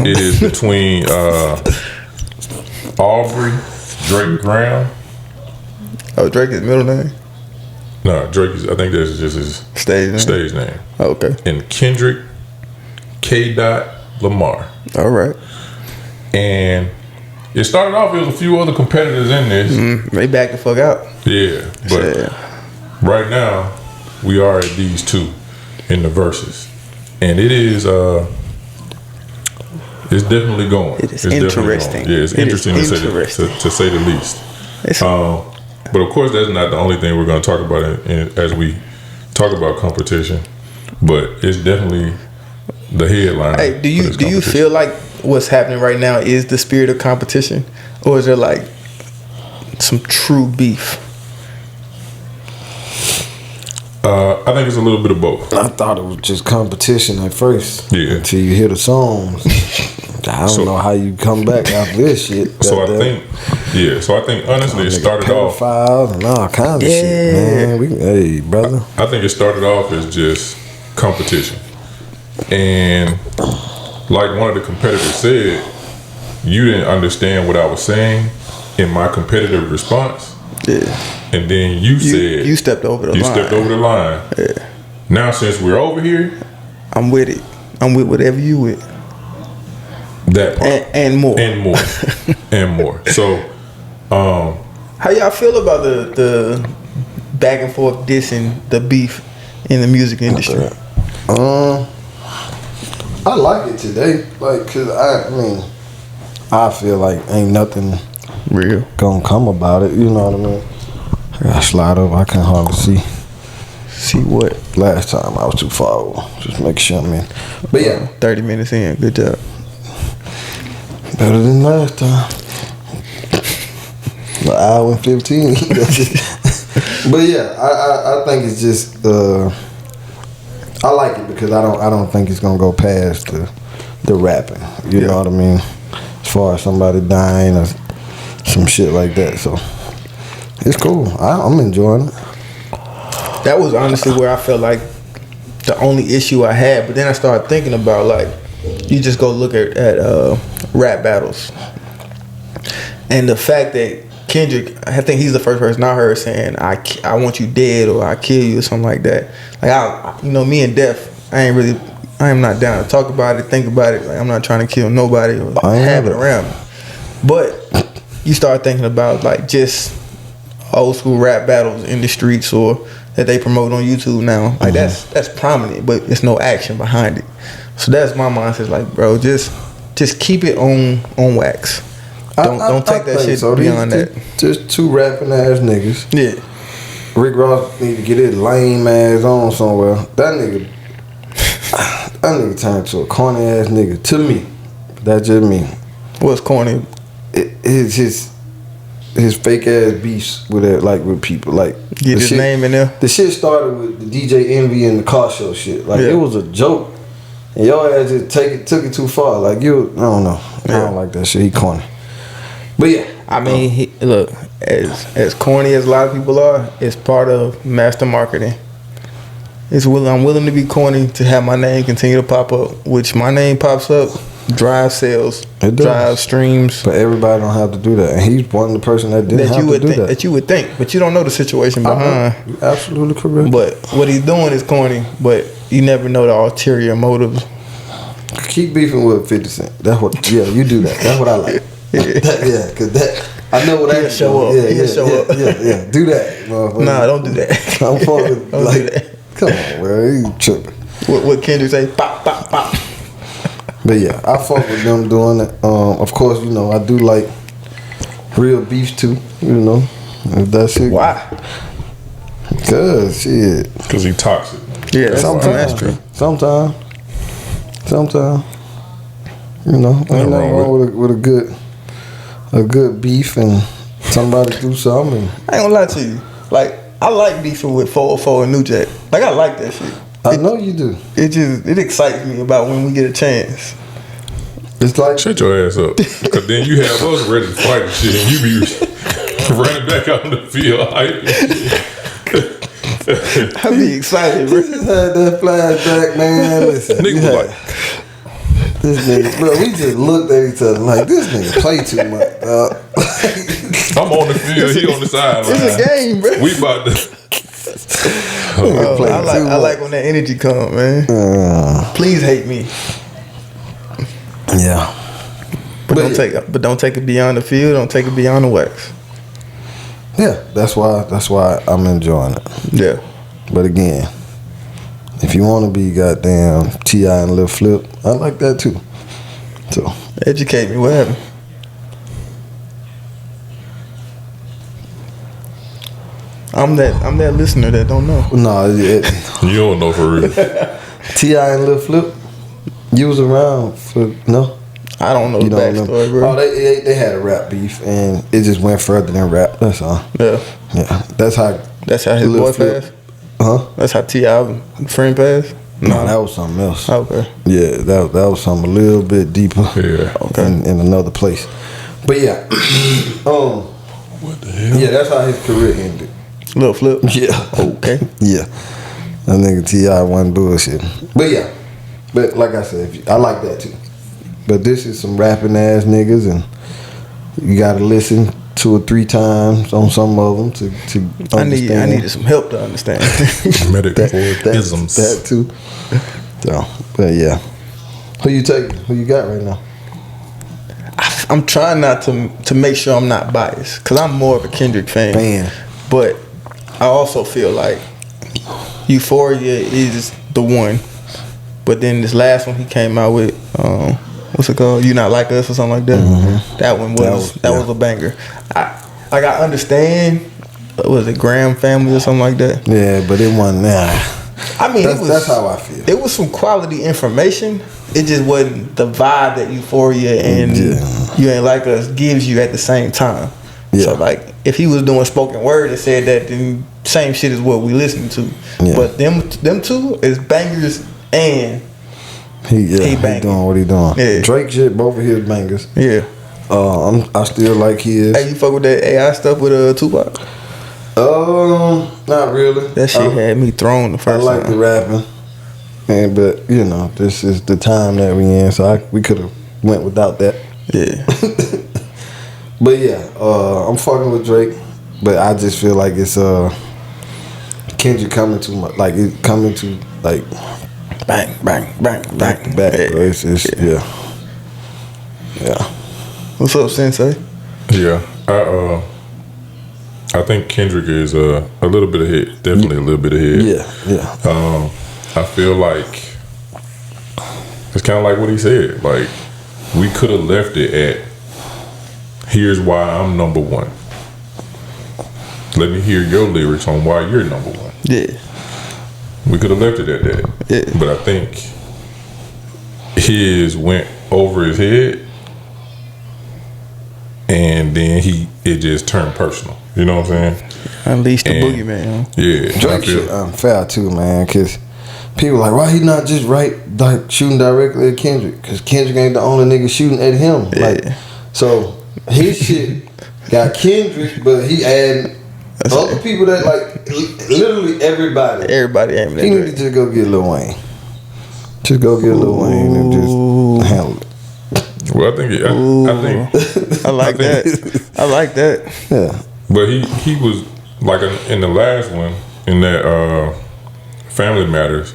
it is between Aubrey Drake Graham. Oh, Drake is middle name? No, Drake is. I think that's just his stage name. Oh, okay. And Kendrick K. Lamar. All right. And it started off, there was a few other competitors in this. They back the fuck out. Yeah, but right now we are at these two in the verses, and it is it's definitely going. It is interesting. Yeah, it's interesting to say the least. But of course, that's not the only thing we're going to talk about as we talk about competition. But it's definitely the headline. Hey, do you feel like what's happening right now is the spirit of competition, or is there like some true beef? I think it's a little bit of both. I thought it was just competition at first. Yeah. Until you hear the songs. I don't know how you come back after this shit. So I think honestly it started off pedophiles and all kinds of shit, man. Hey, brother. I think it started off as just competition. And like one of the competitors said, you didn't understand what I was saying in my competitive response. Yeah. And then you said you stepped over the line. You stepped over the line. Yeah. Now since we're over here, I'm with it. I'm with whatever you with. That part. And more. And more. And more. So how y'all feel about the back and forth dissing, the beef in the music industry? I like it today, like, cause I mean, I feel like ain't nothing real gonna come about it. You know what I mean? I gotta slide over. I can't hardly see. See what? Last time I was too far over. Just make sure I'm in. But yeah, 30 minutes in. Good job. Better than last time. An hour and 15. But yeah, I think it's just I like it because I don't think it's gonna go past the rapping. You know what I mean? As far as somebody dying or some shit like that. So it's cool. I'm enjoying it. That was honestly where I felt like the only issue I had. But then I started thinking about, like, you just go look at rap battles. And the fact that Kendrick, I think he's the first person I heard saying, I want you dead or I kill you or something like that. Like, me and Def, I am not down to talk about it, think about it. Like, I'm not trying to kill nobody or have it around me. But you start thinking about, like, just old school rap battles in the streets or that they promote on YouTube now. Like, that's prominent, but there's no action behind it. So that's my mindset. Like, bro, just keep it on wax. Don't take that shit beyond that. Just two rapping ass niggas. Yeah. Rick Ross need to get his lame ass on somewhere. That nigga turned to a corny ass nigga. To me, that's just me. What's corny? His fake ass beefs with people. Like, get his name in there. The shit started with the DJ Envy and the car show shit. Like, it was a joke, and your ass just took it too far. Like, I don't know. I don't like that shit. He corny. But yeah, I mean, look, as corny as a lot of people are, it's part of master marketing. I'm willing to be corny to have my name continue to pop up, which my name pops up, drive sales, drive streams. But everybody don't have to do that, and he's one of the person that didn't have to do that. That you would think, but you don't know the situation behind. You're absolutely correct. But what he's doing is corny, but you never know the ulterior motives. Keep beefing with 50 Cent. That's what. Yeah, you do that. That's what I like. Because I know what I show up. He'll show up. Yeah. Do that, motherfucker. Nah, don't do that. I'm fucking like, come on, man, you tripping. What Kendrick say? Pop, pop, pop. But yeah, I fuck with them doing it. Of course, I do like real beef too. If that shit. Why? Because he toxic. Yeah, that's true. Sometimes. Ain't nothing wrong with a good beef and somebody do something. I ain't gonna lie to you. Like, I like beefing with 404 and New Jack. Like, I like that shit. I know you do. It excites me about when we get a chance. It's like, shut your ass up, because then you have us ready to fight and shit, and you be running back out in the field. I be excited, bro. You just had that flashback, man. Listen, nigga this nigga, bro, we just looked at each other like, this nigga play too much, dog. I'm on the field, he on the sideline. It's a game, bro. We about to. I like when that energy come, man. Please hate me. Yeah. But don't take it beyond the field. Don't take it beyond the wax. Yeah, that's why I'm enjoying it. Yeah. But again, if you want to be goddamn T.I. and Lil Flip, I like that too. So educate me. What happened? I'm that listener that don't know. No, you don't know for real. T.I. and Lil Flip, you was around for no. I don't know the backstory, bro. Oh, they had a rap beef and it just went further than rap. That's all. Yeah. That's how his boy passed. Huh? That's how T.I. friend passed. No, that was something else. Okay. Yeah, that was something a little bit deeper. Yeah. Okay. In another place. But yeah. What the hell? Yeah, that's how his career ended. Lil Flip. Yeah. Okay. Yeah. That nigga T.I. wasn't bullshit. But yeah. But like I said, I like that too. But this is some rapping ass niggas, and you gotta listen 2 or 3 times on some of them to understand. I needed some help to understand. Isms. That too. So, but yeah. Who you taking? Who you got right now? I'm trying not to make sure I'm not biased, because I'm more of a Kendrick fan. Man. But I also feel like Euphoria is the one. But then this last one he came out with, what's it called? You Not Like Us or something like that. Mm-hmm. That one was a banger. I understand. Was it Graham Family or something like that? Yeah, but it wasn't. I mean, that's how I feel. It was some quality information. It just wasn't the vibe that Euphoria and You Ain't Like Us gives you at the same time. Yeah. So like, if he was doing spoken word and said that, then same shit is what we listen to. Yeah. But them two is bangers, and he doing what he doing. Yeah. Drake shit, both of his bangers. Yeah. I still like his. Hey, you fuck with that AI stuff with Tupac? Not really. That shit had me thrown the first time. I like the rapping. But you know, this is the time that we in, so we could have went without that. Yeah. But yeah, I'm fucking with Drake, but I just feel like it's Kendrick coming too much, like it coming to like bang, bang, bang, back to back. Yeah. Bro. It's yeah. What's up, Sensei? Yeah, I think Kendrick is a little bit ahead, definitely a little bit ahead. Yeah. I feel like it's kind of like what he said. Like, we could have left it at, here's why I'm number one. Let me hear your lyrics on why you're number one. Yeah. We could have left it at that. Yeah. But I think his went over his head, and then it just turned personal. You know what I'm saying? Unleashed the boogeyman. Huh? Yeah. Drake shit unfair too, man, because people like, why he not just like shooting directly at Kendrick? Because Kendrick ain't the only nigga shooting at him. Yeah. Like, so his shit got Kendrick, but he added other people that like literally everybody. Everybody aiming at He need to just go get Lil Wayne. Just go get Lil Wayne and just handle it. Well, I think I like that. I like that. Yeah. But he was like in the last one, in that Family Matters,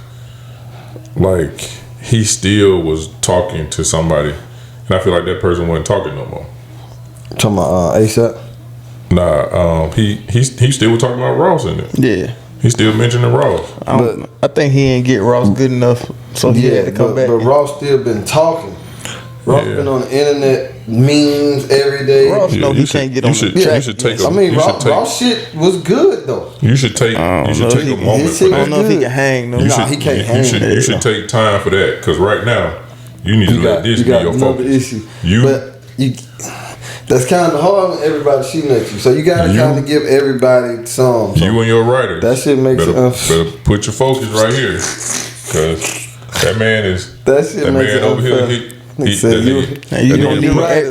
like he still was talking to somebody, and I feel like that person wasn't talking no more. Talking about ASAP? Nah, he still was talking about Ross in it. Yeah. He still mentioning Ross. I think he didn't get Ross good enough, so he had to come back. But Ross still been talking. Ross been on the internet, memes every day. Ross know he can't get on the track. You should take Ross shit was good though. You should take a moment for that. I don't know if he can hang though. He can't hang. You should take time for that, because right now you need to let this be your focus. Issue. That's kind of hard when everybody's shooting at you. So you gotta kind of give everybody some. You and your writer. That shit makes better put your focus right here, because that man is that man over here. You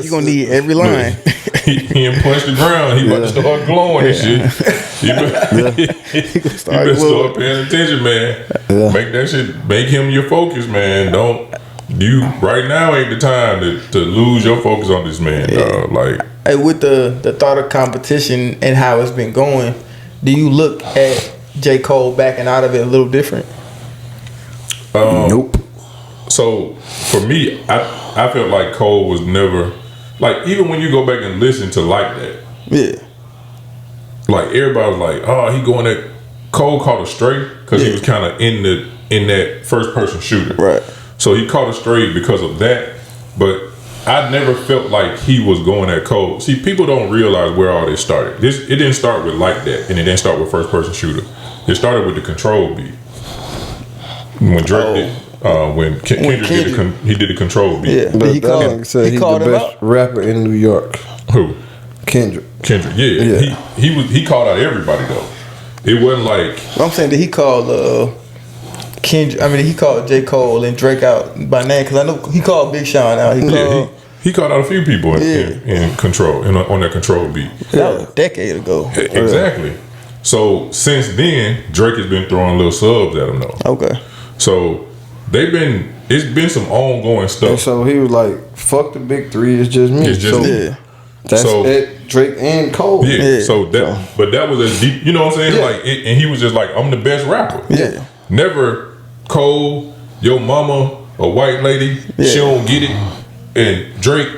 gonna need every line. He ain't punched the ground. He about to start glowing and shit. You better start paying attention, man. Yeah. Make that shit. Make him your focus, man. Right now ain't the time to lose your focus on this man. Like, hey, with the thought of competition and how it's been going, do you look at J. Cole backing out of it a little different? Nope. So for me, I felt like Cole was never, like, even when you go back and listen to Like That, yeah, like everybody was like, oh, he going at Cole caught a stray because he was kind of in that first person shooter, right? So he caught a stray because of that, but I never felt like he was going at Cole. See, people don't realize where all this started. It didn't start with Like That, and it didn't start with first person shooter. It started with the Control beat when Drake did. When Kendrick did a Control beat. Yeah, but he called the best rapper in New York. Who? Kendrick, yeah. He called out everybody though. It wasn't like, I'm saying, did he call Kendrick? I mean, he called J. Cole and Drake out by name, because I know he called Big Sean out. He called out a few people in Control, on that Control beat. That was a decade ago. Exactly. So since then, Drake has been throwing little subs at him though. Okay. So they've been it's been some ongoing stuff. And so he was like, "Fuck the big three, it's just me." It's just me. That's it, Drake and Cole. Yeah. So that, but that was a deep. You know what I'm saying? Yeah. Like, and he was just like, "I'm the best rapper." Yeah. Never Cole, your mama, a white lady, she don't get it, and Drake,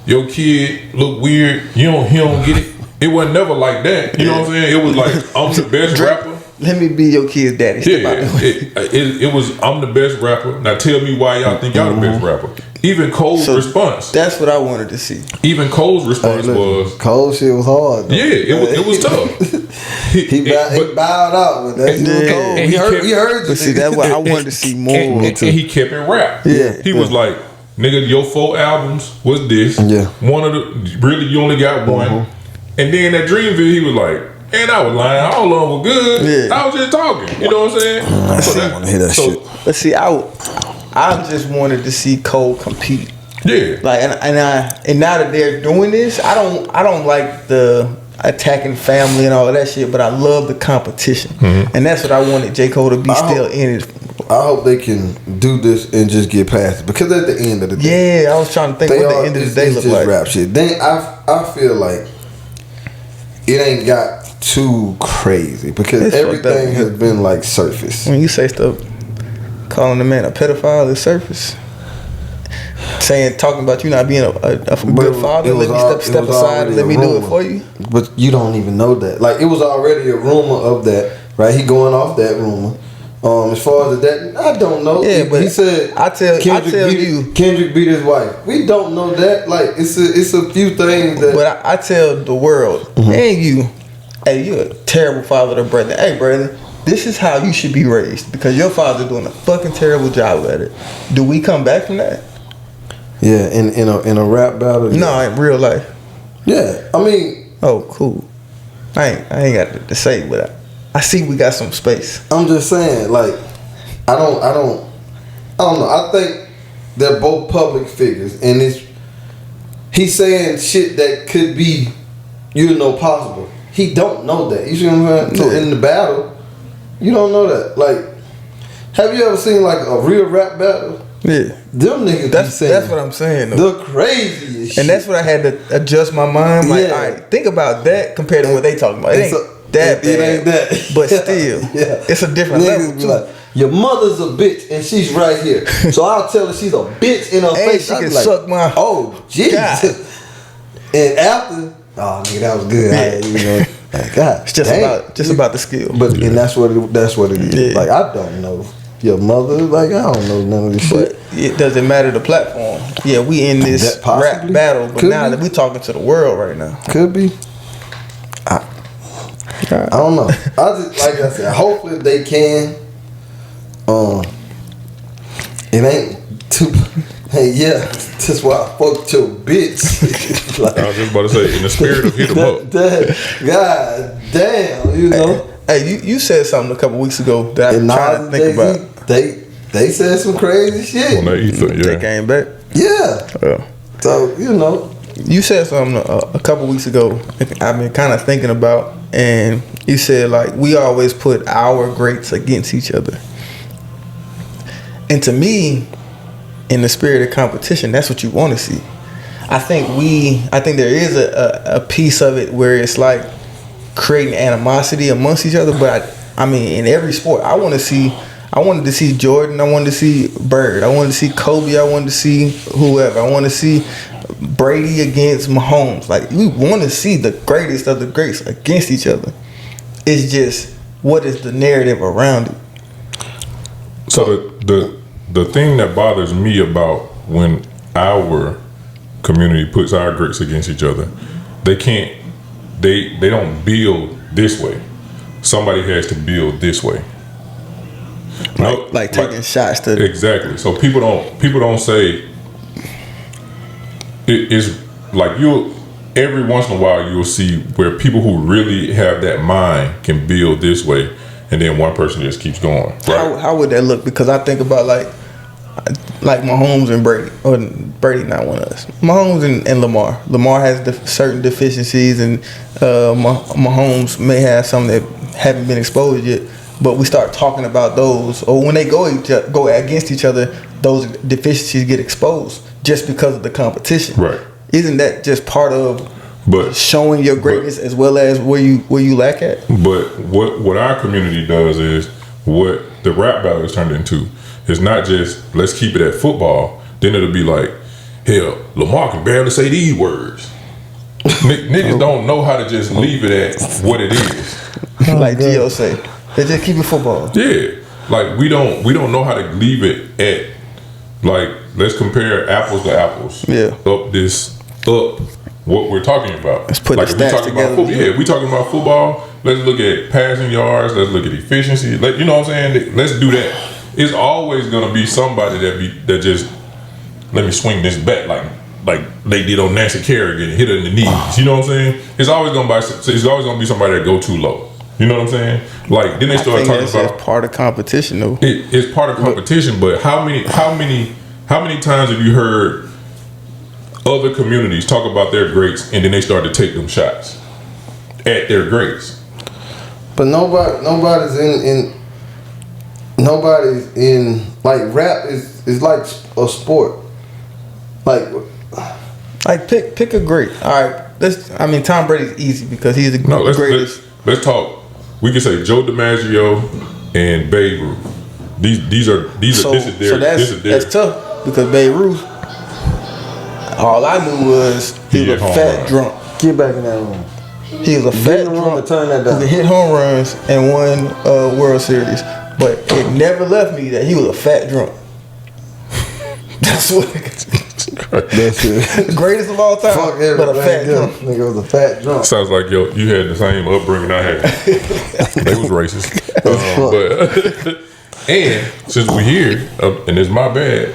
your kid look weird. He don't get it. It wasn't never like that. You know what I'm saying? It was like, I'm the best rapper. Let me be your kid's daddy. It was, I'm the best rapper. Now tell me why y'all think y'all the best rapper. Even Cole's response. That's what I wanted to see. Even Cole's response was. Cole shit was hard. Though. Yeah, it was tough. he bowed out, but that's Cole. And we heard But see, that's what I wanted to see more. And he kept it rap. Yeah. He was like, nigga, your 4 albums was this. Yeah. One of the, really, you only got one. And then that Dreamville, he was like, and I was lying. All of them were good. Yeah. I was just talking. You know what I'm saying? I want to hear that shit. But see, I just wanted to see Cole compete. Yeah. Like, and now that they're doing this, I don't like the attacking family and all of that shit, but I love the competition. And that's what I wanted J. Cole to be still in it. I hope they can do this and just get past it, because at the end of the day, I was trying to think what the end of the day look like. Rap shit. Then I feel like it ain't got too crazy, because It's everything has been like surface. When you say stuff, calling the man a pedophile is surface. Talking about you not being a good father, let me step aside and let me do it for you. But you don't even know that. Like, it was already a rumor of that, right? He going off that rumor. As far as that, I don't know. Yeah, but he said Kendrick beat his wife. We don't know that. Like, it's a few things that. But I tell the world and you, hey, you're a terrible father to brother. Hey, brother, this is how you should be raised, because your father's doing a fucking terrible job at it. Do we come back from that? Yeah, in a rap battle. No, in real life. Yeah, I mean. Oh, cool. I ain't got to say, but I see we got some space. I'm just saying, like, I don't know. I think they're both public figures, and he's saying shit that could be, possible. He don't know that. You see what I'm saying? In the battle, you don't know that. Like, have you ever seen like a real rap battle? Yeah, them niggas. That's what I'm saying. Though. The craziest shit. And that's what I had to adjust my mind. Like, all right, think about that compared to what they talking about. It ain't that bad. It ain't that. But still, it's a different level too. Like, your mother's a bitch and she's right here. So I'll tell her she's a bitch in her face. She can suck my. Oh, Jesus. And after, oh nigga, that was good. God, it's just about the skill. But and that's what it is. Yeah. Like, I don't know your mother. Like, I don't know none of this shit. It doesn't matter the platform. Yeah, we in this rap battle, but now that we talking to the world right now. Could be. I don't know. I just, like I said, hopefully they can. It ain't too. Hey, yeah, that's why I fucked your bitch. Like, I was just about to say, in the spirit of hit 'em up. God damn, Hey, you said something a couple weeks ago that I'm trying to think about. They said some crazy shit. On that ether, They came back. Yeah. So, You said something a couple weeks ago I've been kind of thinking about, and you said, like, we always put our greats against each other. And to me, in the spirit of competition, that's what you want to see. I think there is a piece of it where it's like creating animosity amongst each other. But I mean, in every sport, I wanted to see Jordan. I wanted to see Bird. I wanted to see Kobe. I wanted to see whoever. I want to see Brady against Mahomes. Like, we want to see the greatest of the greats against each other. It's just, what is the narrative around it? So the thing that bothers me about when our community puts our greats against each other, they don't build this way. Somebody has to build this way. Like taking shots to exactly. So people don't say it's like every once in a while you'll see where people who really have that mind can build this way, and then one person just keeps going. Right? How would that look? Because I think about like Mahomes and Brady, or Brady not one of us. Mahomes and Lamar. Lamar has certain deficiencies, and Mahomes may have some that haven't been exposed yet. but we start talking about those, or when they go against each other, those deficiencies get exposed just because of the competition. Right. Isn't that just part of But showing your greatness as well as where you lack at? But what our community does is what the rap battle is turned into. It's not just let's keep it at football. Then it'll be like, hell, Lamar can barely say these words. Niggas don't know how to just leave it at what it is. Like Gio say, they just keep it football. Yeah, like we don't know how to leave it at like let's compare apples to apples. Yeah. Up what we're talking about. Let's put like the if we stats talking about together. if we talking about football, let's look at passing yards. Let's look at efficiency. You know what I'm saying? Let's do that. It's always gonna be somebody that just let me swing this bat like they did on Nancy Kerrigan and hit her in the knees. You know what I'm saying? It's always gonna be somebody that go too low. You know what I'm saying? Like then they start talking about part of competition though. It's part of competition, but how many times have you heard other communities talk about their greats and then they start to take them shots at their greats? But nobody's in like rap is like a sport. Like pick a great. All right, Tom Brady's easy because he's the greatest. Let's talk. We can say Joe DiMaggio and Babe Ruth. These are that's tough because Babe Ruth. All I knew was he was a fat drunk. Get back in that room. He was a fat drunk turn that down. who could hit home runs and won World Series, but it never left me that he was a fat drunk. That's what. That's it. Greatest of all time, Fuck but a fat drunk. Nigga was a fat drunk. Sounds like you had the same upbringing I had. They was racist. But and since we here, and it's my bad,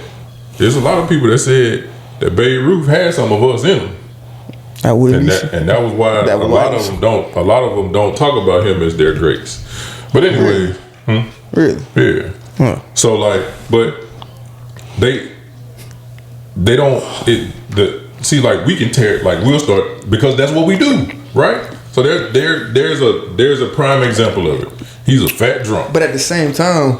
there's a lot of people that said that Babe Ruth had some of us in him. And that was why a lot of them don't talk about him as their greats. But anyway, Really? Yeah. Huh. So like, but they don't see like we can tear like we'll start because that's what we do, right? So there's a prime example of it. He's a fat drunk. But at the same time,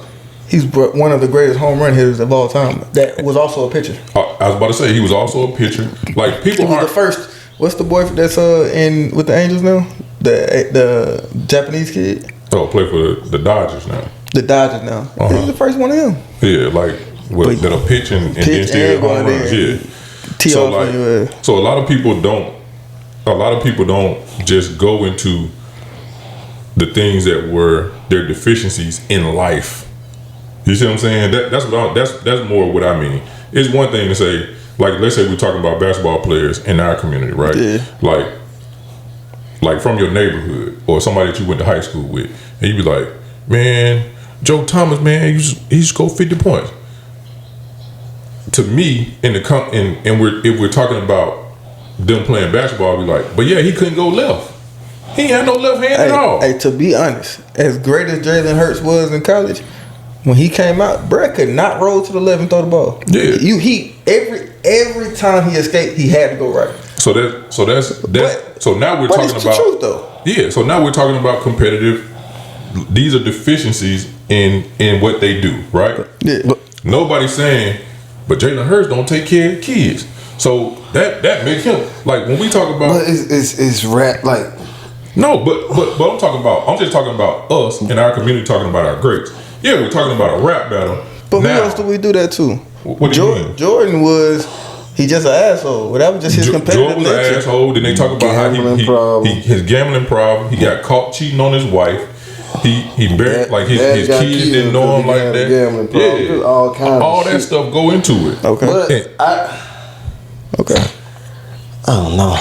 he's one of the greatest home run hitters of all time. That was also a pitcher. I was about to say he was also a pitcher. Like people He was the first. What's the boy that's in with the Angels now? The Japanese kid. Oh, play for the Dodgers now. The Dodgers now. He's the first one of them. Yeah, like that'll pitch and then still home runs. Yeah. So a lot of people don't just go into the things that were their deficiencies in life. You see what I'm saying? That's more what I mean. It's one thing to say, like, let's say we're talking about basketball players in our community, right? Yeah. Like from your neighborhood or somebody that you went to high school with, and you be like, man, Joe Thomas, man, he scored 50 points. To me, if we're talking about them playing basketball, we like, but yeah, he couldn't go left. He ain't had no left hand at all. Hey, to be honest, as great as Jalen Hurts was in college, when he came out, Brett could not roll to the left and throw the ball. Yeah. Every time he escaped, he had to go right. So now we're talking about the truth though. Yeah. So now we're talking about competitive. These are deficiencies in what they do, right? Yeah. Nobody's saying, but Jalen Hurts don't take care of kids. So that makes him like when we talk about. But it's rap like. No, but I'm just talking about us in our community talking about our greats. Yeah, we're talking about a rap battle. But who else do we do that to? What do you mean? Jordan he just an asshole. Well, that was just his competitive Jordan was nature. an asshole. Then they talk about how his gambling problem. He got caught cheating on his wife. He buried like his kids didn't know him like that. Yeah, all that stuff go into it. Okay. But I don't know.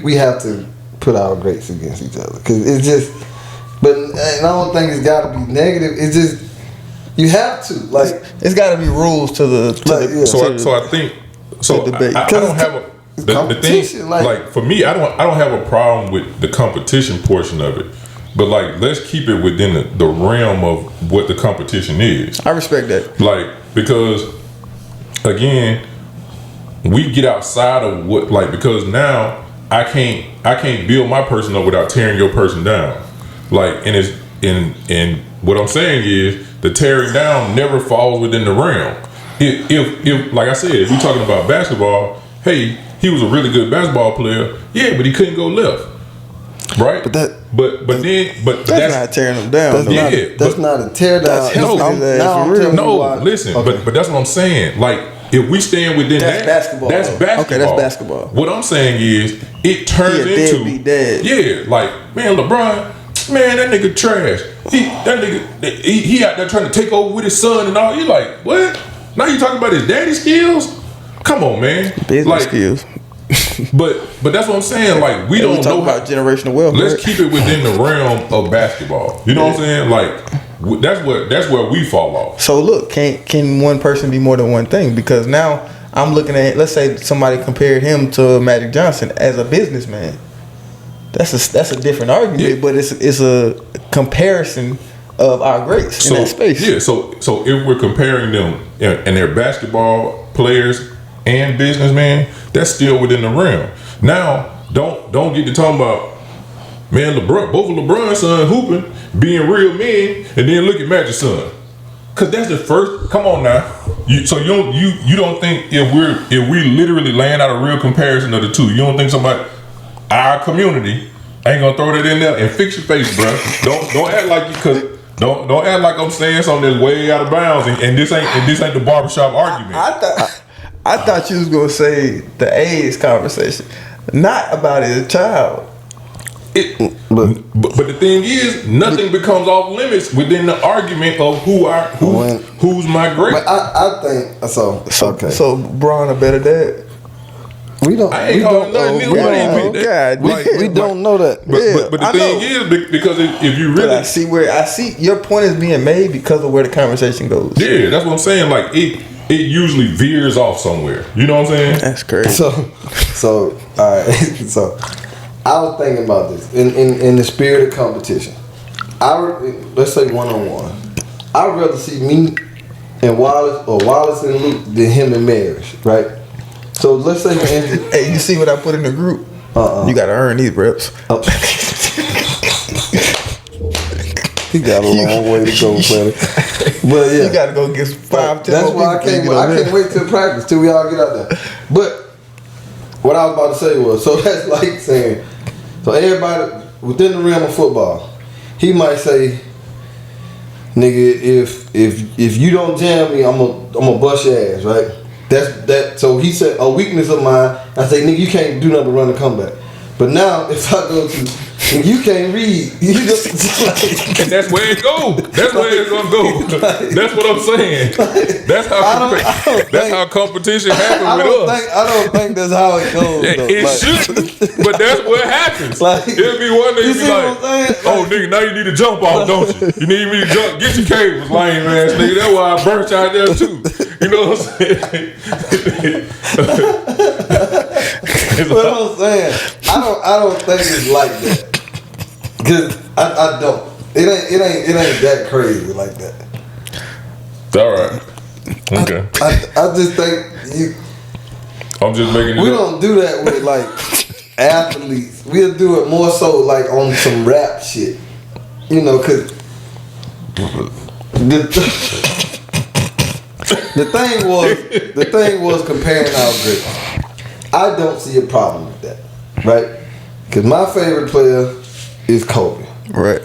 We have to put our greats against each other because it's just. But I don't think it's got to be negative. It's just you have to like. It's got to be rules to the. Debate. I don't have the thing. Like for me, I don't have a problem with the competition portion of it. But like, let's keep it within the realm of what the competition is. I respect that. Like because again, we get outside of what because now I can't build my person up without tearing your person down. Like, and it's and what I'm saying is the tearing down never falls within the realm. If like I said, if we're talking about basketball, hey, he was a really good basketball player, yeah, but he couldn't go left, right? But that's not tearing him down. That's not a tear down. Listen, okay. but that's what I'm saying. Like, if we stand within that's basketball. That's basketball. Okay, that's basketball. What I'm saying is, it turns into yeah, like, man, LeBron, man, that nigga trash. He out there trying to take over with his son and all. You like, what? Now you talking about his daddy skills? Come on, man. Business skills. but that's what I'm saying. Like, we don't know about generational wealth. Let's keep it within the realm of basketball. You know what I'm saying? Like, that's where we fall off. So look, can one person be more than one thing? Because now I'm looking at, let's say somebody compared him to Magic Johnson as a businessman. That's a different argument, but it's a comparison of our greats in that space. Yeah. So if we're comparing them and they're basketball players and businessmen, that's still within the realm. Now, don't get to talking about, man, LeBron, both of LeBron's son hooping, being real men, and then look at Magic's son. Cause that's the first. Come on now. You don't think if we literally laying out a real comparison of the two, you don't think somebody, our community, ain't gonna throw that in there and fix your face, bro. Don't act like you, cause don't act like I'm saying something that's way out of bounds and this ain't the barbershop argument. I thought you was gonna say the AIDS conversation, not about his child. But the thing is, nothing becomes off limits within the argument of who's my great. But I think so. Okay. So Braun a better dad. We don't know that. But the thing is, because if you really, I see your point is being made because of where the conversation goes. Yeah, that's what I'm saying. Like it usually veers off somewhere. You know what I'm saying? That's crazy. So all right. So I was thinking about this in the spirit of competition. Let's say 1-on-1. I'd rather see me and Wallace or Wallace and Luke than him and Marriage, right? So let's say, hey, you see what I put in the group? You got to earn these reps. He got a long way to go, buddy. But yeah, you got to go get 5-10. That's why I can't wait till practice till we all get out there. But what I was about to say was, so that's like saying, so everybody within the realm of football, he might say, nigga, if you don't jam me, I'm gonna bust your ass, right? That's so he said a weakness of mine. I say, nigga, you can't do nothing but run a comeback. But now if I go to, and you can't read, you just and that's where it goes. That's where it's gonna go. That's what I'm saying. That's how competition happens with us. I don't think that's how it goes. It should, but that's what happens. It'll be one day you be like, oh nigga, now you need to jump off, don't you? You need me to jump. Get your cables, lame ass nigga. That's why I burnt you out there too. You know what I'm saying? What I'm saying, I don't think it's like that. Cause I don't. It ain't that crazy like that. All right. Okay. I just think I'm just making it. We don't do that with like athletes. We'll do it more so like on some rap shit. You know, cause the thing was comparing our greats. I don't see a problem with that, right? Because my favorite player is Kobe, right?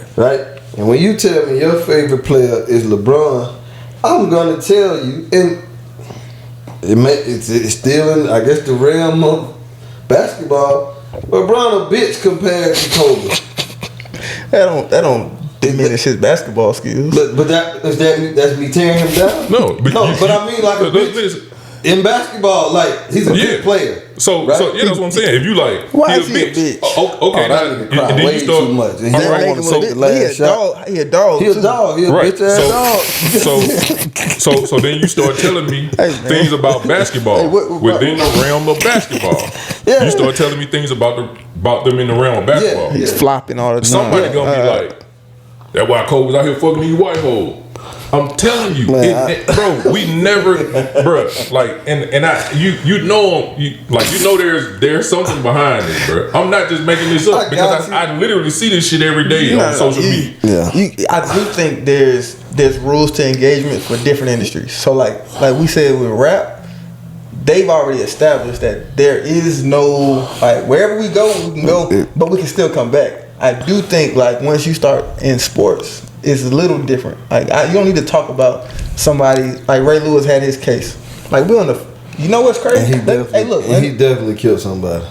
And when you tell me your favorite player is LeBron, I'm gonna tell you, and it's still in, I guess, the realm of basketball. LeBron a bitch compared to Kobe. That don't diminish his basketball skills. But that's me tearing him down. But I mean like a bitch. In basketball, like he's a good player. So that's what I'm saying. If you like, why is he a bitch? Okay, and then you start too much. And He a dog. He a bitch ass dog. So then you start telling me things about basketball within the realm of basketball. You start telling me things about them in the realm of basketball. He's flopping all the time. Somebody gonna be like, that's why Cole was out here fucking these white hoes. I'm telling you, Man, bro. We never, bro. Like, and I, you know, there's something behind this, bro. I'm not just making this up because I literally see this shit every day on social media. Yeah. I do think there's rules to engagement for different industries. So like we said with rap, they've already established that there is no, like, wherever we go, we can go, but we can still come back. I do think, like, once you start in sports, it's a little different. Like, you don't need to talk about somebody, like Ray Lewis had his case. Like, we on the, you know what's crazy? And he definitely killed somebody.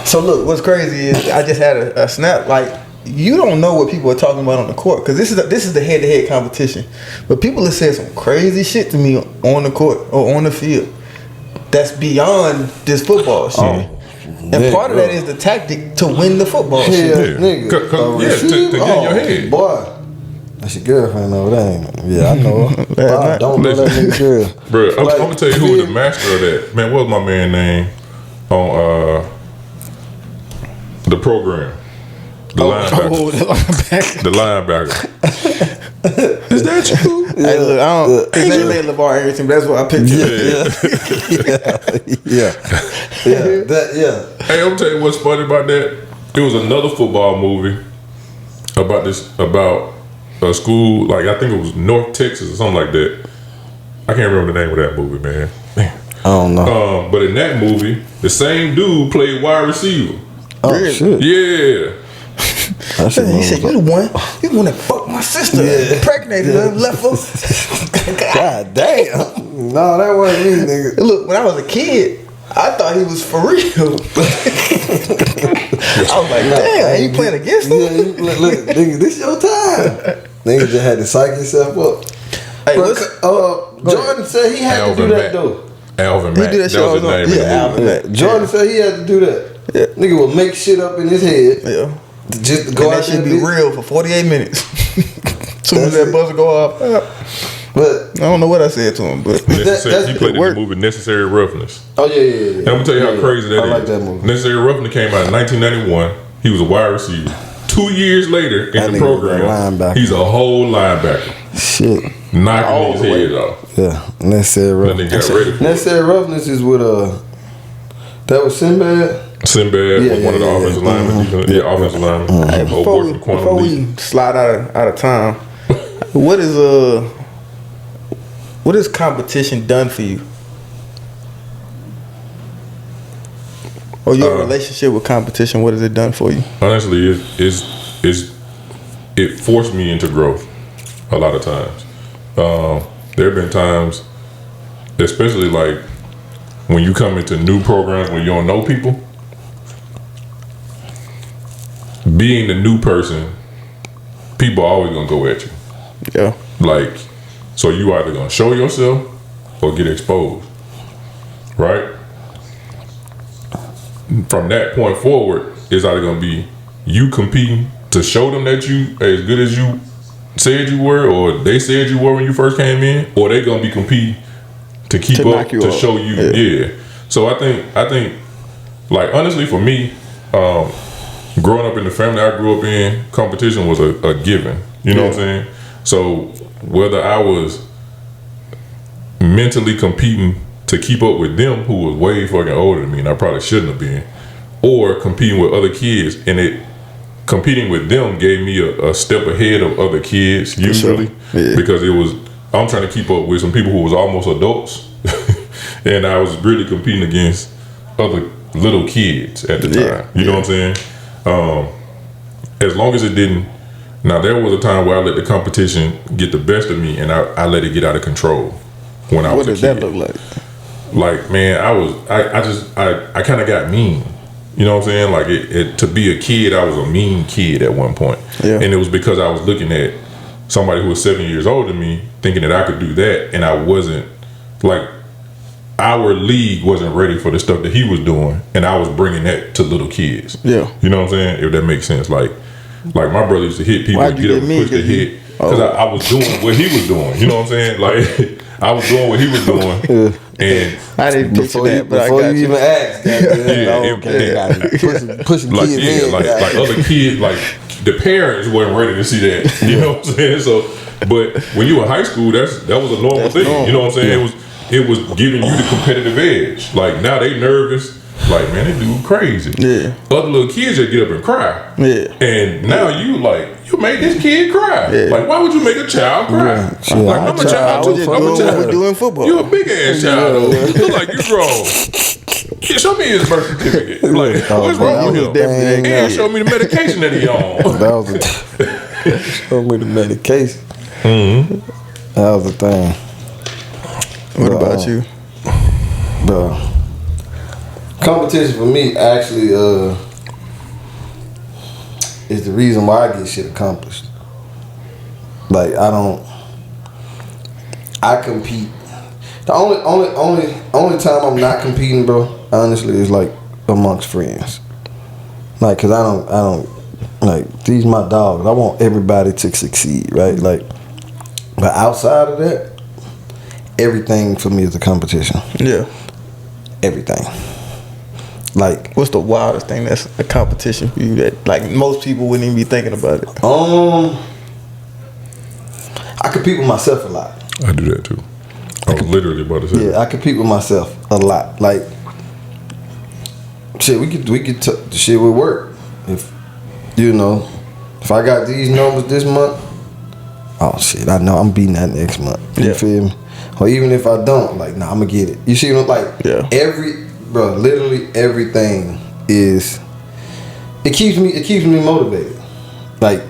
So look, what's crazy is I just had a snap. Like, you don't know what people are talking about on the court because this is the head-to-head competition. But people have said some crazy shit to me on the court or on the field that's beyond this football shit. And part of that is the tactic to win the football shit. Nigga. To get in your head. Boy, that's your girlfriend over there. Yeah, I know her. I don't know that nigga girl. Bro, I'm going to tell you who was the master of that. Man, what was my man name on the program? The linebacker. The linebacker. Is that you? Hey, look, I don't. His name ain't LeVar Arrington, but that's what I pictured. Yeah. Hey, I'm tell you what's funny about that. It was another football movie about a school, like I think it was North Texas or something like that. I can't remember the name of that movie, man. I don't know. But in that movie, the same dude played wide receiver. Oh, really? Shit. Yeah. He said, "You the one that fucked my sister, impregnated her, left her." God damn! No, that wasn't me, nigga. Look, when I was a kid, I thought he was for real. I was like, "Damn, you playing against him?" Yeah, look, nigga, this your time. Nigga just had to psych himself up. Hey, Jordan said he had to do that though. Alvin Mack. He do that shit was his name. Yeah, Alvin Mack. Jordan said he had to do that. Yeah. Nigga will make shit up in his head. Yeah. Just go and out that should be real for 48 minutes. Soon as that buzzer go off. But I don't know what I said to him, but he played in the movie Necessary Roughness. Oh yeah. And I'm gonna tell you how crazy that is. I like that movie. Necessary Roughness came out in 1991. He was a wide receiver. 2 years later in the program, he's a whole linebacker. Shit. Knocking his head off. Yeah. Necessary Roughness. Necessary Roughness is with that was Sinbad. Sinbad was one of the offensive linemen. Offensive linemen. Hey, before we slide out of time, what has competition done for you? Or your relationship with competition, what has it done for you? Honestly, it forced me into growth a lot of times. There have been times, especially like when you come into new programs where you don't know people, being the new person, people are always gonna go at you. Yeah. Like, so you either gonna show yourself or get exposed, right? From that point forward, it's either gonna be you competing to show them that you as good as you said you were, or they said you were when you first came in, or they gonna be competing to keep up to show you. Yeah. So I think, like honestly, for me, growing up in the family I grew up in, competition was a given. You know what I'm saying? So whether I was mentally competing to keep up with them who was way fucking older than me, and I probably shouldn't have been, or competing with other kids, and competing with them gave me a step ahead of other kids usually, because I'm trying to keep up with some people who was almost adults, and I was really competing against other little kids at the time. You know what I'm saying? As long as it didn't. Now there was a time where I let the competition get the best of me, and I let it get out of control when I was a kid. What did that look like? Like, man, I kind of got mean. You know what I'm saying? Like to be a kid, I was a mean kid at one point. Yeah. And it was because I was looking at somebody who was 7 years older than me, thinking that I could do that, and I wasn't. Like, our league wasn't ready for the stuff that he was doing, and I was bringing that to little kids. Yeah. You know what I'm saying? If that makes sense. Like my brother used to hit people, get up and push the hit, because I was doing what he was doing. You know what I'm saying? Like, I was doing what he was doing. And I didn't picture that, but before I got you even asked, pushing like, kids in. Like other kids, like the parents weren't ready to see that. You know what I'm saying? So, but when you were in high school, that was a normal thing. Normal. You know what I'm saying? It was giving you the competitive edge. Like now they nervous. Like, man, they dude crazy. Yeah. Other little kids that get up and cry. Yeah. And now you made this kid cry. Yeah. Like, why would you make a child cry? Yeah. Like, I'm a child too. I'm a child. We do in football. You a big ass child though. You look like you grown. Yeah, show me his birth certificate. Like, what's wrong with him? And show me the medication that he on. That was the show me the medication. Mm-hmm. That was the thing. What about you? Bro, competition for me actually is the reason why I get shit accomplished. Like I compete. The only time I'm not competing, bro, honestly, is like amongst friends. Like, cause I don't like, these my dogs. I want everybody to succeed, right? Like, but outside of that, everything for me is a competition. Yeah. Everything. Like, what's the wildest thing that's a competition for you that like most people wouldn't even be thinking about it? I compete with myself a lot. I do that too. I was literally about to say that. Yeah, I compete with myself a lot. Like, shit, we could the shit would work if if I got these numbers this month. Oh shit, I know I'm beating that next month. You feel me? Or even if I don't, like, nah, I'm gonna get it. You see what I'm like? Yeah. Literally everything is. It keeps me motivated. Like,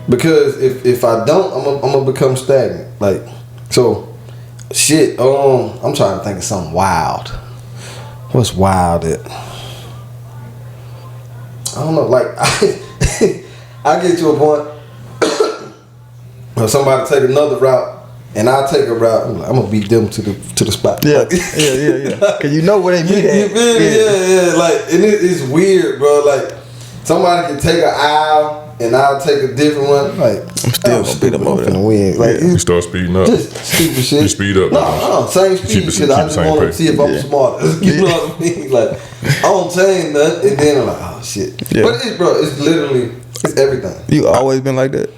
because if I don't, I'm gonna become stagnant. Like, so. Shit, I'm trying to think of something wild. What's wild that? I don't know, like, I get to a point where somebody take another route and I take a route, I'm gonna beat them to the spot. Yeah, like, yeah. Cause you know where they meet at. You feel me? Yeah. Like, and it's weird, bro. Like, somebody can take an aisle and I'll take a different one. Like, I'm still gonna beat them over there. Win. Like, You start speeding up. just stupid shit. You speed up. No, same speed. Because I just want to see if I'm smarter. You know what I mean? Like, I don't change nothing, and then I'm like, oh shit. Yeah. But it's literally, it's everything. You always been like that?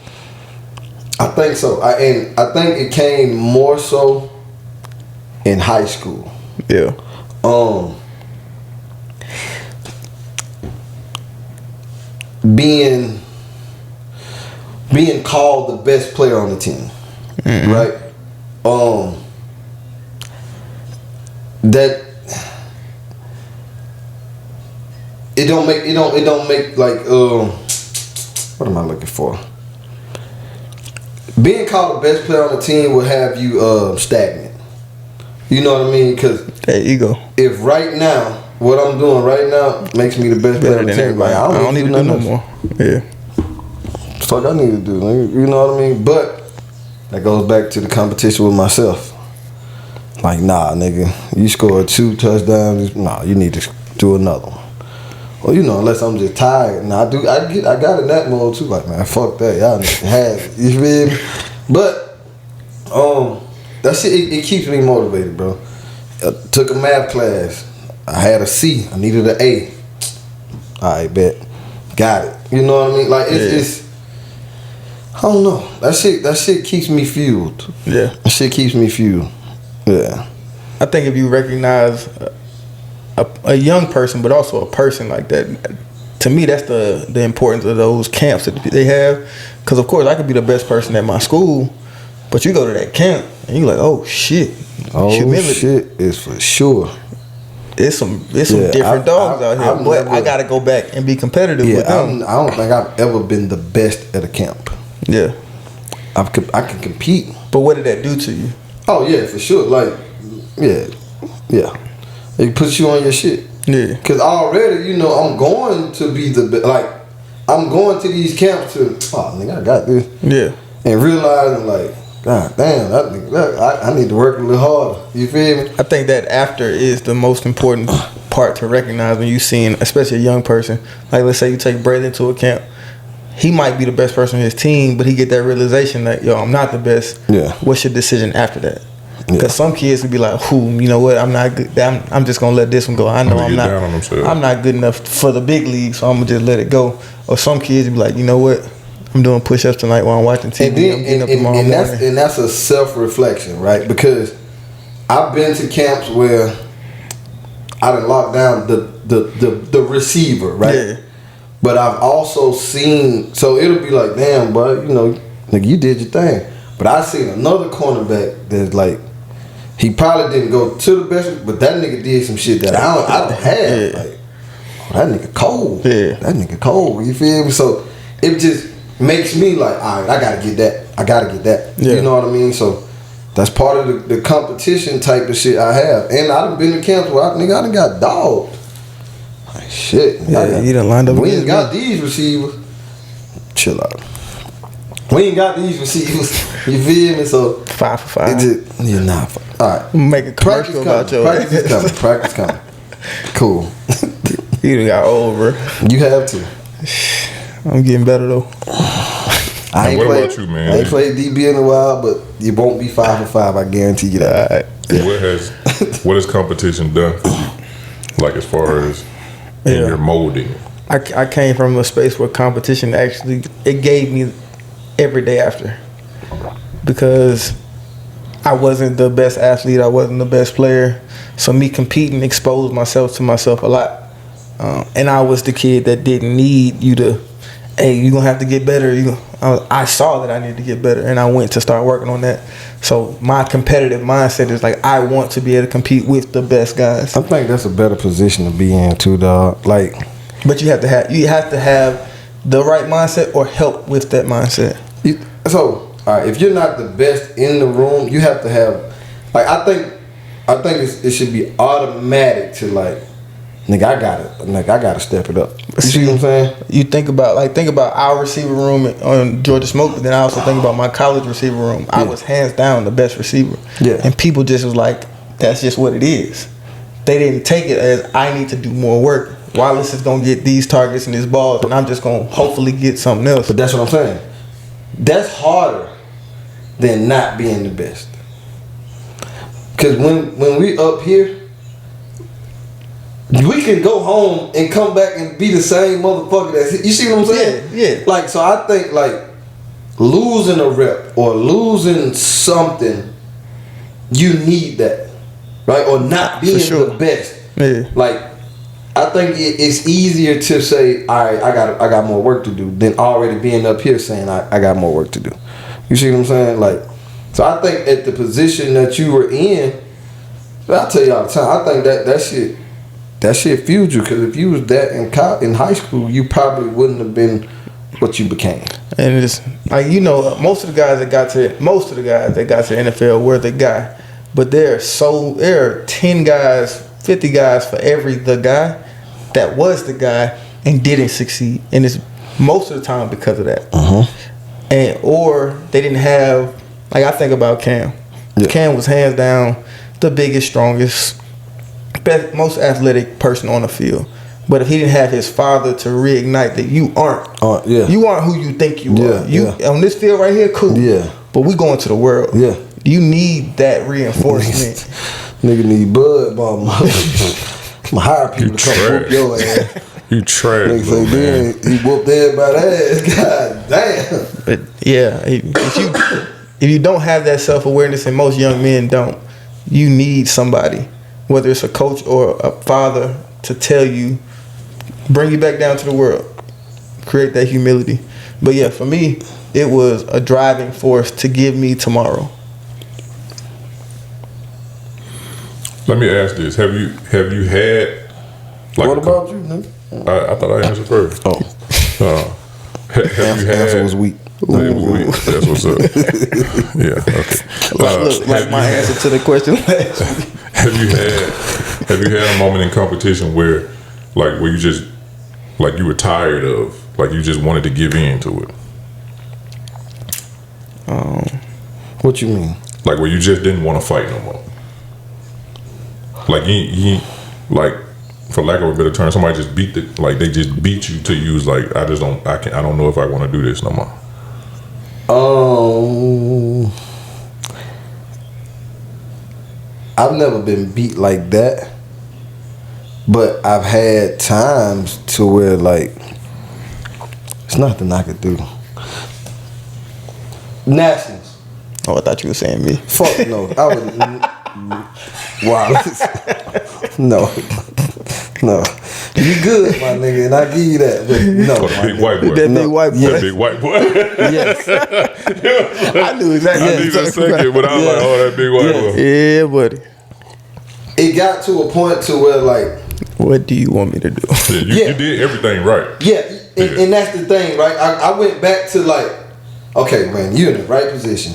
I think so. I think it came more so in high school. Yeah. Being called the best player on the team, right? That it don't make like what am I looking for? Being called the best player on the team will have you stagnant. You know what I mean? Because that ego. If right now what I'm doing right now makes me the best player on the team, like, I don't need to do no more. Yeah. Fuck, I need to do. You know what I mean? But that goes back to the competition with myself. Like, nah, nigga, you scored 2 touchdowns. Nah, you need to do another one. Well, unless I'm just tired. Nah, I got in that mode too. Like, man, fuck that. Y'all need to have it. You feel me? But that shit it keeps me motivated, bro. I took a math class. I had a C. I needed an A. Alright, bet. Got it. You know what I mean? Like, it's I don't know. That shit keeps me fueled. Yeah. That shit keeps me fueled. Yeah. I think if you recognize a young person, but also a person like that, to me, that's the importance of those camps that they have. Because, of course, I could be the best person at my school, but you go to that camp, and you're like, oh, shit. Oh, humility. shit is for sure. It's some different dogs out here. But I got to go back and be competitive with them. I don't think I've ever been the best at a camp. Yeah. I can compete. But what did that do to you? Oh, yeah, for sure. Like, yeah. It puts you on your shit. Yeah. Because already, I'm going to be the best. Like, I'm going to these camps to, nigga, I got this. Yeah. And realizing, like, God damn, I need to work a little harder. You feel me? I think that after is the most important part to recognize when you seeing, especially a young person. Like, let's say you take Braylon to a camp. He might be the best person on his team, but he get that realization that, yo, I'm not the best. Yeah. What's your decision after that? Because Yeah. some kids would be like, you know what? I'm not good. I'm just gonna let this one go. I know I'm not. Down on themselves. I'm not good enough for the big league, so I'm gonna just let it go. Or some kids would be like, you know what? I'm doing push-ups tonight while I'm watching TV. And then, I'm getting up tomorrow morning. And that's a self-reflection, right? Because I've been to camps where I done locked down the receiver, right? Yeah. But I've also seen, so it'll be like, damn, bro, you know, nigga, you did your thing. But I seen another cornerback that's like, he probably didn't go to the best, but that nigga did some shit that I don't have. Yeah. Like, oh, that nigga cold. Yeah. That nigga cold. You feel me? So it just makes me like, all right, I gotta get that. I gotta get that. Yeah. You know what I mean? So that's part of the competition type of shit I have. And I done been to camps where I done got dogged. Like, shit. Yeah, you done lined up. We ain't got these receivers. Chill out. We ain't got these receivers. You feel me? So 5 for 5. You're not. All right. Make a commercial about your Practice coming. Cool. You done got over. You have to. I'm getting better though. About you, man? I ain't played DB in a while, but you won't be 5 for 5. I guarantee you that. All right. Yeah. What has competition done for you? Like as far as in your molding? I came from a space where competition actually it gave me every day after, because I wasn't the best athlete, I wasn't the best player, so me competing exposed myself to myself a lot, and I was the kid that didn't need you to, hey, you gonna have to get better. I saw that I needed to get better, and I went to start working on that. So my competitive mindset is like, I want to be able to compete with the best guys. I think that's a better position to be in too, dog. Like, but you have to have the right mindset or help with that mindset. So, all right, if you're not the best in the room, you have to have, like, I think it should be automatic to like, nigga, I gotta step it up. You see what I'm saying? You think about our receiver room on Georgia Smoke, but then I also think about my college receiver room. Yeah. I was hands down the best receiver. Yeah. And people just was like, that's just what it is. They didn't take it as I need to do more work. Wallace is gonna get these targets and these balls, and I'm just gonna hopefully get something else. But that's what I'm saying. That's harder than not being the best. Because when we up here, we can go home and come back and be the same motherfucker that's, you see what I'm saying? Yeah. Like, so I think like losing a rep or losing something, you need that, right? Or not being the best. Yeah. Like, I think it's easier to say, all right, I got more work to do, than already being up here saying I got more work to do. You see what I'm saying? Like, so I think at the position that you were in, I tell you all the time, I think that shit fueled you, because if you was that in high school, you probably wouldn't have been what you became. And it's like, you know, most of the guys that got to the NFL were the guy, but there are 10 guys, 50 guys for the guy that was the guy and didn't succeed, and it's most of the time because of that. And or they didn't have, like, I think about Cam. Yeah. Cam was hands down the biggest, strongest, best, most athletic person on the field. But if he didn't have his father to reignite that you aren't who you think you are. On this field right here, cool. Yeah. But we going to the world. Yeah. You need that reinforcement. Nigga need Bud Bomb. I'm hire people to come whoop your ass. You trash. Nigga say then he whooped everybody's ass. God damn. But yeah, if you don't have that self-awareness, and most young men don't, you need somebody, whether it's a coach or a father, to tell you, bring you back down to the world, create that humility. But yeah, for me, it was a driving force to give me tomorrow. Let me ask this: Have you had? Like, what about you, nigga? I thought I answered first. Have you had? Answer was weak. It was weak. That's what's up. Yeah. Okay. Like my answer to the question. Have you had a moment in competition where you just, like, you were tired of, like, you just wanted to give in to it? What you mean? Like, where you just didn't want to fight no more. Like, you like, for lack of a better term, somebody just they just beat you till you was like, I don't know if I want to do this no more. I've never been beat like that, but I've had times to where, like, it's nothing I could do. Nationals. Oh, I thought you were saying me. Fuck no. I would. Wow. No. You good, my nigga, and I give you that. But no. Oh, the big white boy. That big white boy. That big white boy. Yes. I knew exactly. I need a second, but I was like, oh, that big white boy. Yeah, buddy. It got to a point to where like, what do you want me to do? Yeah, you did everything right. yeah, and that's the thing, right? I went back to like, okay, man, you're in the right position.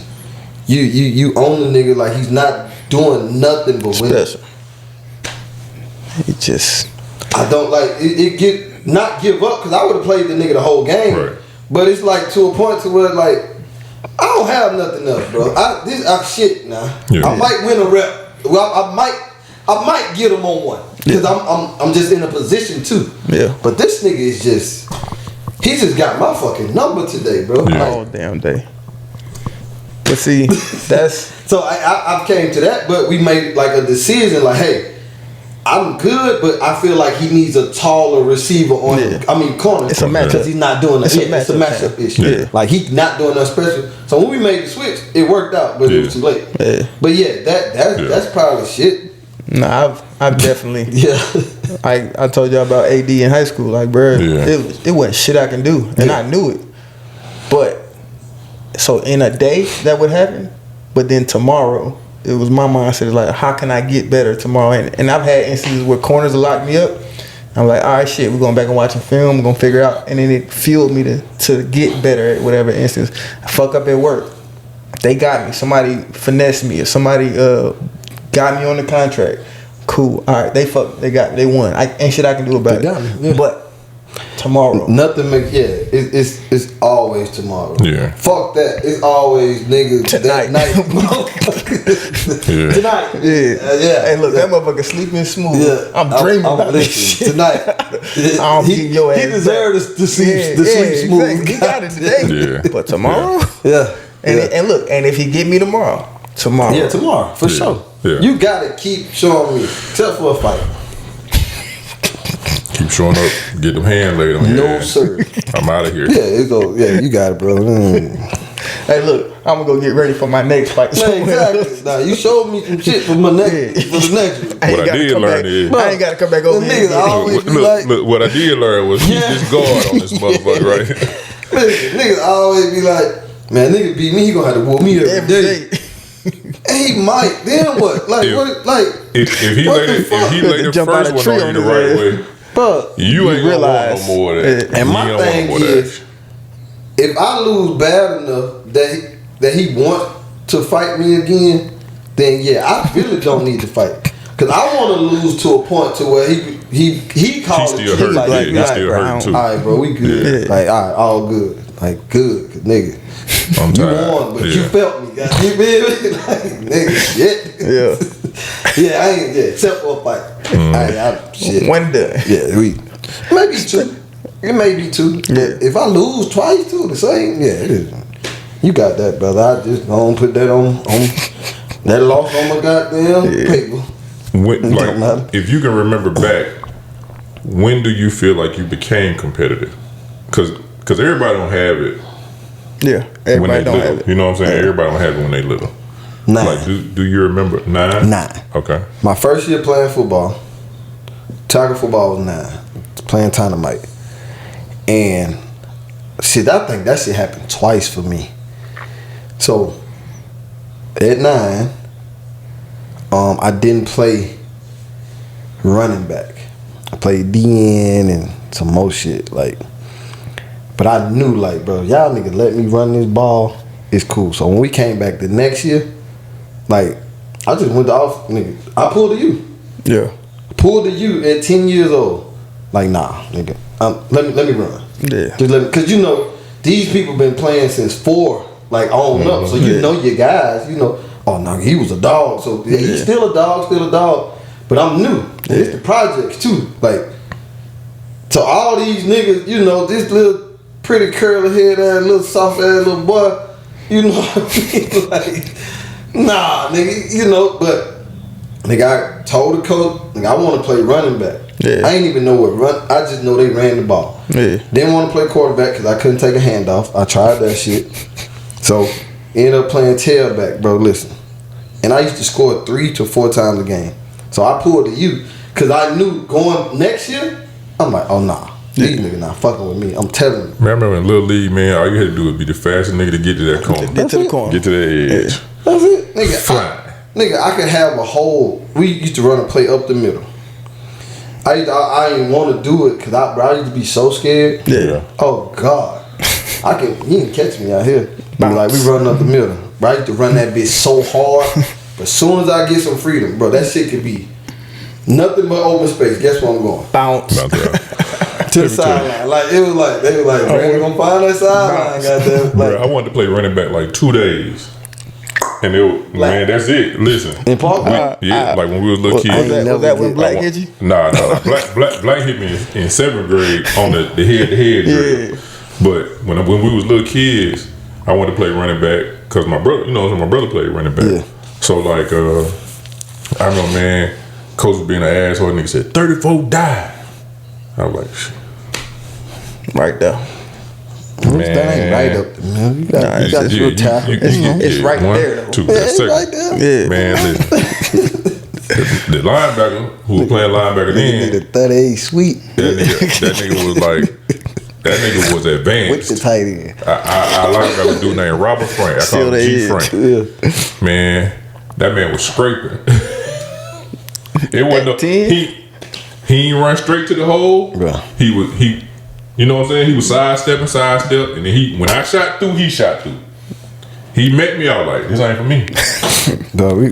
You own the nigga like he's not doing nothing but winning. Special. It just. I don't like it. Get not give up because I would have played the nigga the whole game. Right. But it's like to a point to where like I don't have nothing else, bro. I shit now. Yeah. I might win a rep. Well, I might get him on one because I'm just in a position to. Yeah. But this nigga is just he just got my fucking number today, bro. Yeah. Like, All damn day. But see, that's so I came to that, but we made like a decision like, hey, I'm good, but I feel like he needs a taller receiver on him. I mean, corner. It's a matchup. because he's not doing It's it's a matchup issue. Yeah. Like he's not doing nothing special. So when we made the switch, it worked out, but it was too late. Yeah. But yeah, that's probably shit. nah. I've definitely. Yeah. I told y'all about AD in high school. Like, bro, Yeah. it wasn't shit I can do, and I knew it. But so in a day that would happen, but then tomorrow. It was my mindset like, how can I get better tomorrow? And I've had instances where corners lock me up. I'm like, all right, shit, we're going back and watching film. We're going to figure out. And then it fueled me to get better at whatever instance. I fuck up at work. They got me. Somebody finessed me. Or somebody got me on the contract. Cool. All right, they won. Ain't shit I can do about it. got me, yeah. But tomorrow. Nothing makes it's always tomorrow. Yeah. Fuck that. It's always nigga Tonight. that night. Yeah. Tonight. Yeah. Hey, look, that motherfucker sleeping smooth. Yeah. I'm dreaming about this listen, shit. tonight. I don't give your ass He deserved to sleep, Yeah, sleep smooth. exactly. He got it today. Yeah. But tomorrow? Yeah. And look, and if he get me tomorrow. Yeah, tomorrow, for sure. Yeah. You gotta keep showing me, except for a fight. Keep showing up, get them hand laid on your No, ass. sir. I'm out of here. Yeah, you got it, bro. Hey, look, I'm gonna go get ready for my next fight. Man, exactly. Nah, you showed me some shit for my next, for the next one. I ain't What I gotta did come learn back. is- I ain't gotta come back over The here. niggas always be like, Look, what I did learn was keep this guard on this motherfucker, right? listen, niggas always be like, man, nigga beat me, he gonna have to whoop me every day. And he might. Then what? Like, If- what? Like, If he What laid the it, fuck? if he You laid had to the jump out first a one tree on you on the his right ass. way, fuck. you ain't gonna want realize- no more of that. Yeah. And You my don't want thing more of is, if I lose bad enough that he want to fight me again, then yeah, I really don't need to fight. Cause I want to lose to a point to where he calls He it. still hurt. Like, Yeah, like, he like, still bro, hurt too. all right, bro, we good. Yeah. Like, all right, all good. Like, good, nigga. I'm You tired. won, but Yeah. you felt me. God. You feel me? Like, nigga, shit. Yeah. Yeah, I ain't, except for a fight. Shit. One day. Yeah, maybe two. It may be two. Yeah. If I lose twice too, the same. Yeah, it is. You got that, brother. I just don't put that on that loss on my goddamn paper. When, Don't matter. if you can remember back, when do you feel like you became competitive? Because everybody don't have it Yeah. when Everybody they don't little. have it. You know what I'm saying? Everybody don't have it when they little. 9. Like, do you remember 9? 9. Okay. My first year playing football, tackle football was 9. Playing Dynamite. And shit, I think that shit happened twice for me. So at 9, I didn't play running back. I played DN and some more shit. Like, but I knew, like, bro, y'all niggas let me run this ball. It's cool. So when we came back the next year, like, I just went off, nigga. I pulled a U. Yeah. Pulled a U at 10 years old. Like, nah, nigga. Let me run. Yeah. Just let me, cause you know these people been playing since 4, like on up. So you know your guys. You know, oh no, he was a dog. So yeah, he's still a dog. But I'm new. And it's the projects too. Like, to all these niggas, you know, this little pretty curly head ass, little soft ass little boy. You know what I mean? Like, nah, nigga. You know, but nigga, I told the coach, nigga, I want to play running back. Yeah. I ain't even know what run. I just know they ran the ball. Yeah. Didn't want to play quarterback because I couldn't take a handoff. I tried that shit. So Ended up playing tailback, bro. Listen. And I used to score 3 to 4 times a game. So I pulled the U. Because I knew going next year, I'm like, oh, nah. These niggas not fucking with me. I'm telling you. Man, I remember in Little League, man, all you had to do was be the fastest nigga to get to that corner. Get to the corner. Get to that edge. That's it. Nigga, Fly. I could have a whole... We used to run a play up the middle. I didn't want to do it because I used to be so scared. Yeah. Oh, God. He didn't catch me out here. Like, we running up the middle. Bro, I used to run that bitch so hard. But as soon as I get some freedom, bro, that shit could be nothing but open space. Guess where I'm going? Bounce. To the sideline. Like, it was like, they were like, man, we gonna find that sideline, goddamn. Like, I wanted to play running back like 2 days. And man, that's it. Listen. In Park? Like when we was little kids. Was that when Black hit you? Nah. Black hit me in 7th grade on the head-to-head drill. But when we was little kids, I wanted to play running back because my brother played running back. Yeah. So like, I remember, man, coach was being an asshole. Nigga said 34 dive. I was like, shit. Right there. Man, that ain't right up there, man. You got your tackle. It's right there, though. 2, It's right there. Yeah. Man, listen. the linebacker who was playing linebacker then, Nigga 38 sweet. that nigga was like, that nigga was advanced. With the tight end. I like that dude named Robert Frank. I call him G Frank. Yeah. Man, that man was scraping. It wasn't he ain't run straight to the hole. Bro. He you know what I'm saying? He was sidestep, and then when I shot through, he shot through. He met me out like, this ain't for me.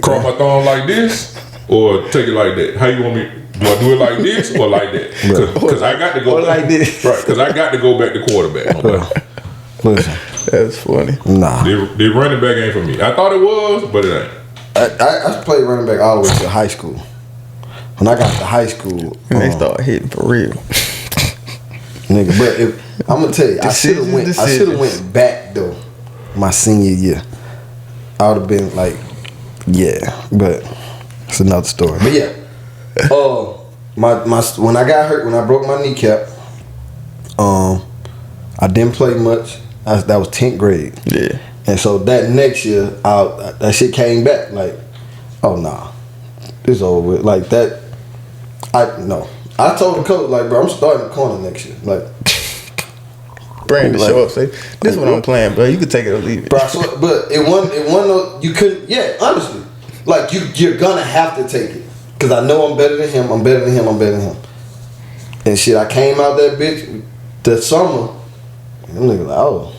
Cross my thumb like this, or take it like that. How you want me? Do I do it like this or like that? Because I got to go like this. Right, because I got to go back to quarterback. Listen. That's funny. Nah. The running back ain't for me. I thought it was, but it ain't. I played running back all the way to high school. When I got to high school, And they start hitting for real. nigga. But if I'm gonna tell you, I should have went back though. My senior year, I would have been like, yeah. But it's another story. But yeah, my when I got hurt, when I broke my kneecap, I didn't play much. That was 10th grade. Yeah. And so that next year, that shit came back. Like, oh nah, it's over with. Like that. I told the coach, like, bro, I'm starting the corner next year. Like, Brandon show up, say, this is what I'm playing, bro. You can take it or leave it. Bro, but it wasn't, you couldn't, yeah, honestly. Like, you're gonna have to take it. Because I know I'm better than him, And shit, I came out that bitch that summer, and them niggas like, oh.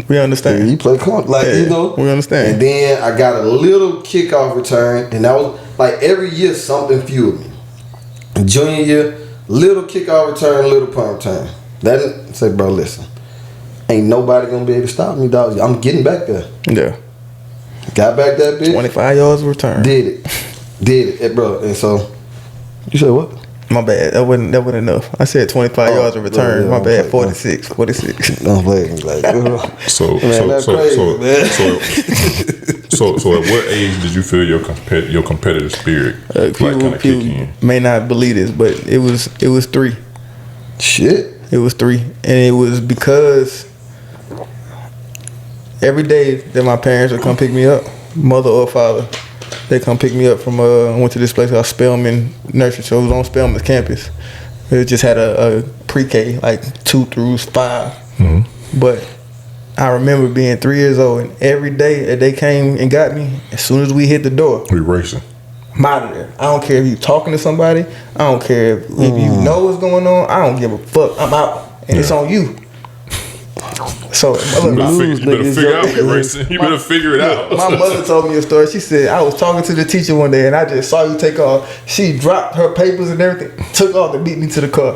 We understand. You play corner. Like, you know. We understand. And then I got a little kickoff return, and that was, like, every year something fueled me. Junior year, little kickoff return, little punt return. That say, bro, listen, ain't nobody gonna be able to stop me, dog. I'm getting back there. Yeah. Got back that bitch. 25 yards return. Did it, bro. And so, you said what? My bad. That wasn't enough. I said 25 yards of return. Yeah, my bad. 46. Don't play like. So at what age did you feel your competitive spirit kind of kick in? May not believe this, but it was 3. Shit. It was 3, and it was because every day that my parents would come pick me up, mother or father, they come pick me up from. I went to this place called Spelman Nursery, so it was on Spelman's campus. It just had a pre-K, like 2 through 5. Mm-hmm. But I remember being 3 years old, and every day that they came and got me, as soon as we hit the door, we racing. I'm out of there. I don't care if you talking to somebody. I don't care if you know what's going on. I don't give a fuck. I'm out, and it's on you. So you better figure out your racing. You better figure it out. My mother told me a story. She said, I was talking to the teacher one day, and I just saw you take off. She dropped her papers and everything, took off to beat me to the car.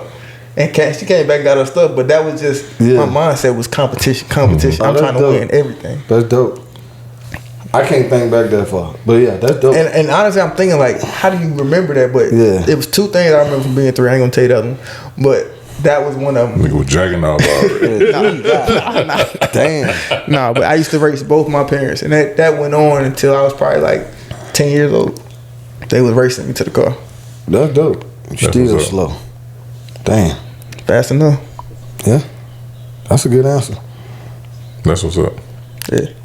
And she came back and got her stuff, but that was just, my mindset was competition. Mm-hmm. I'm trying to win everything. That's dope. I can't think back that far. But yeah, that's dope. And honestly, I'm thinking like, how do you remember that? But it was 2 things I remember from being 3. I ain't gonna tell you the other one. But that was one of them. Nigga was jacking off already. Nah. Damn. Nah, but I used to race both my parents. And that went on until I was probably like 10 years old. They was racing me to the car. That's dope. Still slow. Damn. Fast enough. Yeah. That's a good answer. That's what's up. Yeah.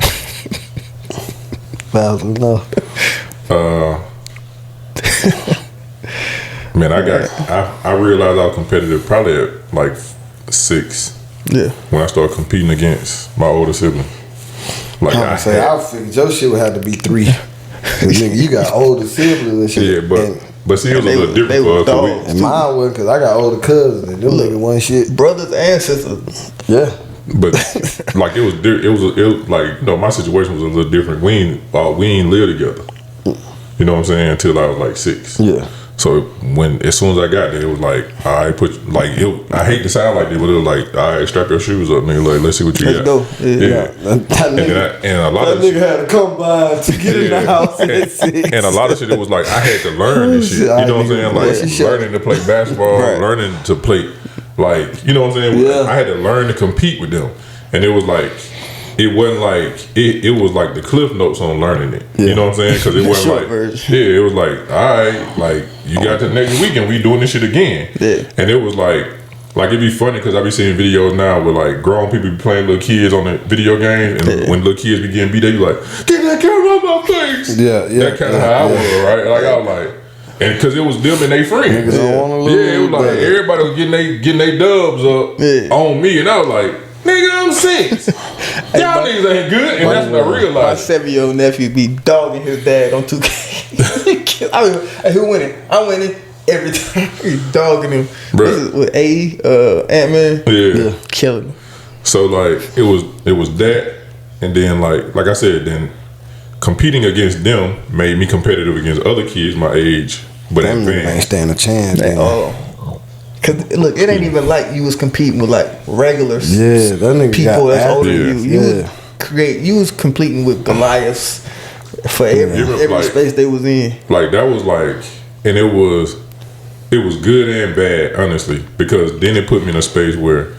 $1,000. No. Man, I realized I was competitive probably at like 6. Yeah. When I started competing against my older sibling. Like I figured your shit would have to be 3. Nigga, you got older siblings and shit. Yeah, but see, it was a little different for us. And mine wasn't, because I got older cousins and them niggas wasn't shit. Brothers and sisters. Yeah. But like it was like, you know, my situation was a little different. We ain't live together. You know what I'm saying? Until I was like 6. Yeah. So as soon as I got there, it was like, all right, I hate to sound like this, but it was like, all right, strap your shoes up, nigga. Like, let's see what you got. Let's go. Yeah. And a lot of nigga had to come by to get in the house at 6. And a lot of shit, it was like I had to learn this shit. You know what I'm saying? Like learning to play basketball, learning to play, like, you know what I'm saying? Yeah. I had to learn to compete with them, and it was like. It wasn't like it was like the cliff notes on learning it. Yeah. You know what I'm saying? Because it wasn't like it was like, all right, like you got to next weekend we doing this shit again. Yeah. And it was like it'd be funny because I be seeing videos now where like grown people be playing little kids on the video games, and when little kids be getting beat, they be like, get that camera off my face. Yeah, yeah. That kind of how I was, right? Like I was like. And because it was them and they friends. It was like everybody was getting they dubs up on me, and I was like, nigga, I'm 6. Y'all niggas ain't good, and that's what I realized. My 7-year-old nephew be dogging his dad on 2K. Who winning? I'm winning every time. He's dogging him. This is with Ant-Man. Yeah. Killing him. So like it was that, and then like I said, then competing against them made me competitive against other kids my age, but advanced. Ain't stand a chance. Cause look, it ain't even like you was competing with like regulars. Yeah, that nigga people that's older than you. You was competing with Goliaths for every space they was in. Like that was like, and it was good and bad, honestly, because then it put me in a space where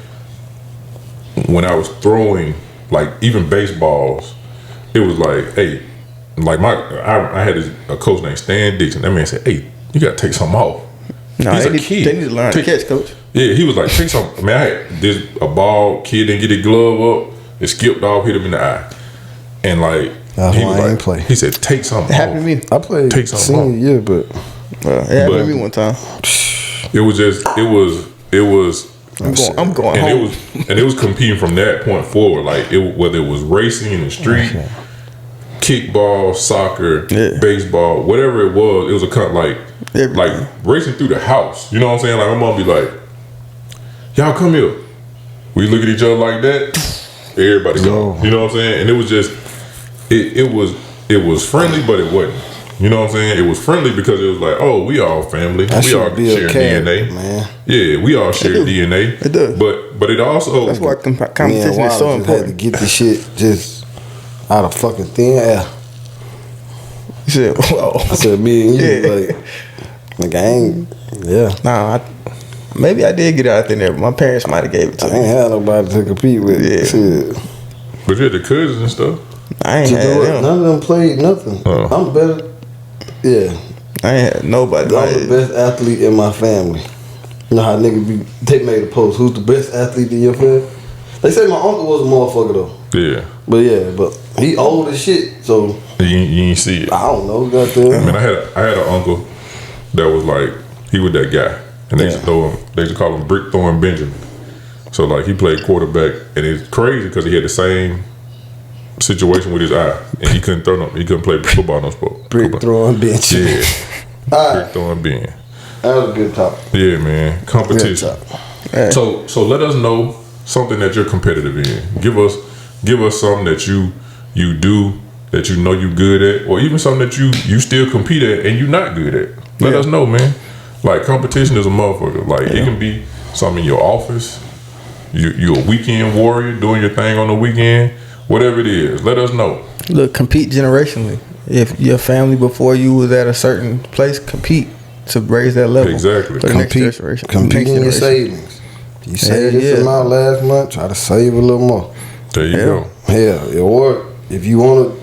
when I was throwing like even baseballs, it was like, hey, like I had a coach named Stan Dixon. That man said, hey, you gotta take something off. No, they need to learn to catch, coach. Yeah, he was like, take some. I mean, I had a ball, kid didn't get his glove up, it skipped off, hit him in the eye. And like, that's why I ain't play. He said, take something off. Happened to me. I played take something off. Senior year, but it happened to me one time. It was just, it was. I'm going and home. It was competing from that point forward, like whether it was racing in the street, kickball, soccer, baseball, whatever it was a kind of like racing through the house. You know what I'm saying? Like my mom be like, y'all come here. We look at each other like that. Everybody go. You know what I'm saying? And it was just, it was friendly, but it wasn't. You know what I'm saying? It was friendly because it was like, oh, we all family. We all share DNA. Man. Yeah, we all share DNA. It does. But it also, that's why competition is so important. Had to get the shit just out of fucking thin air. You said, whoa. I said, me and you, like I ain't, Nah, maybe I did get out there, but my parents might have gave it to me. I ain't had nobody to compete with. Shit. But you had the cousins and stuff. I ain't had them. None of them played nothing. I'm better. Yeah. I ain't had nobody. I'm the best athlete in my family. You know how niggas be, they made a post, who's the best athlete in your family? They say my uncle was a motherfucker though. Yeah. But he old as shit, so. You ain't see it. I don't know, goddamn. I mean, I had an uncle that was like, he was that guy. And they used to throw him, they used to call him Brick Throwing Benjamin. So like he played quarterback, and it's crazy because he had the same situation with his eye, and he couldn't throw no, he couldn't play football no sport. Brick Throwing Benjamin. Yeah. Brick Throwing Ben. That was a good talk. Yeah, man. Competition. So let us know something that you're competitive in. Give us something that you do that you know you good at, or even something that you still compete at and you not good at. Let us know, man. Like competition is a motherfucker. Like it can be something in your office. You're a weekend warrior doing your thing on the weekend. Whatever it is, let us know. Look, compete generationally. If your family before you was at a certain place, compete to raise that level. Exactly. For the next generation. Compete in your savings. You saved this amount last month, try to save a little more. There you go. Yeah. Or if you want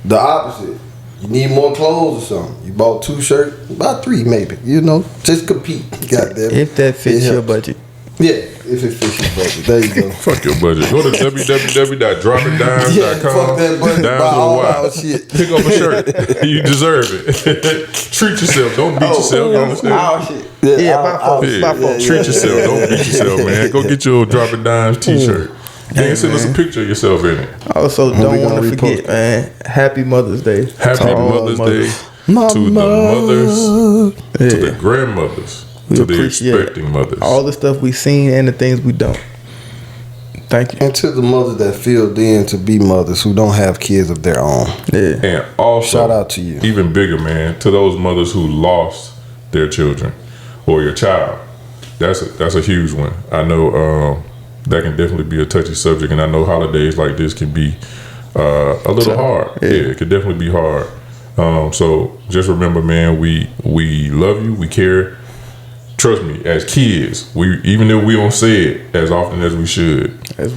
the opposite, you need more clothes or something. You bought 2 shirts, buy 3 maybe. You know, just compete. Goddamn. If that fits your budget. Yeah, if it fits your budget. There you go. Fuck your budget. Go to www.droppingdymes.com. Yeah, fuck that budget. Dimes Buy with a all Y. our shit. Pick up a shirt. You deserve it. Treat yourself. Don't beat yourself. You understand? Our shit. Yeah, my fault. Treat yourself. Don't beat yourself, man. Go get your Dropping Dimes t-shirt. And send us a picture of yourself in it. Also, we don't gonna want to forget, man. Happy Mother's Day. Happy to all Mother's Day Mama. to the mothers, to the grandmothers, We to the appreciate expecting mothers. all the stuff we seen and the things we don't. Thank you. And to the mothers that feel in to be mothers who don't have kids of their own. Yeah. And also, Shout out to you. Even bigger, man, to those mothers who lost their children or your child. That's a huge one. I know that can definitely be a touchy subject, and I know holidays like this can be a little hard. Yeah, it could definitely be hard. So just remember, man, we love you, we care. Trust me, as kids, even though we don't say it as often as we should. As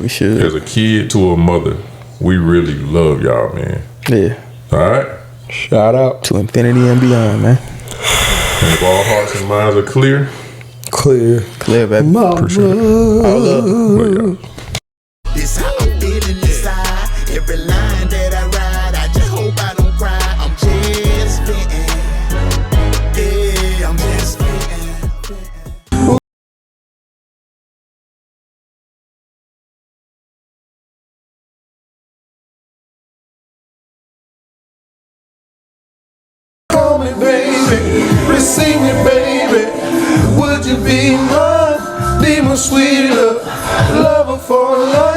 a kid to a mother, we really love y'all, man. Yeah. All right? Shout out to infinity and beyond, man. And if all hearts and minds are clear, Clear, baby. appreciate it. All love. Love y'all. This how I'm feeling inside. Every line that I ride, I just hope I don't cry. I'm just fitting. Yeah, I'm just fitting. Call me baby, receive me baby. Would you be my sweet love, lover for life?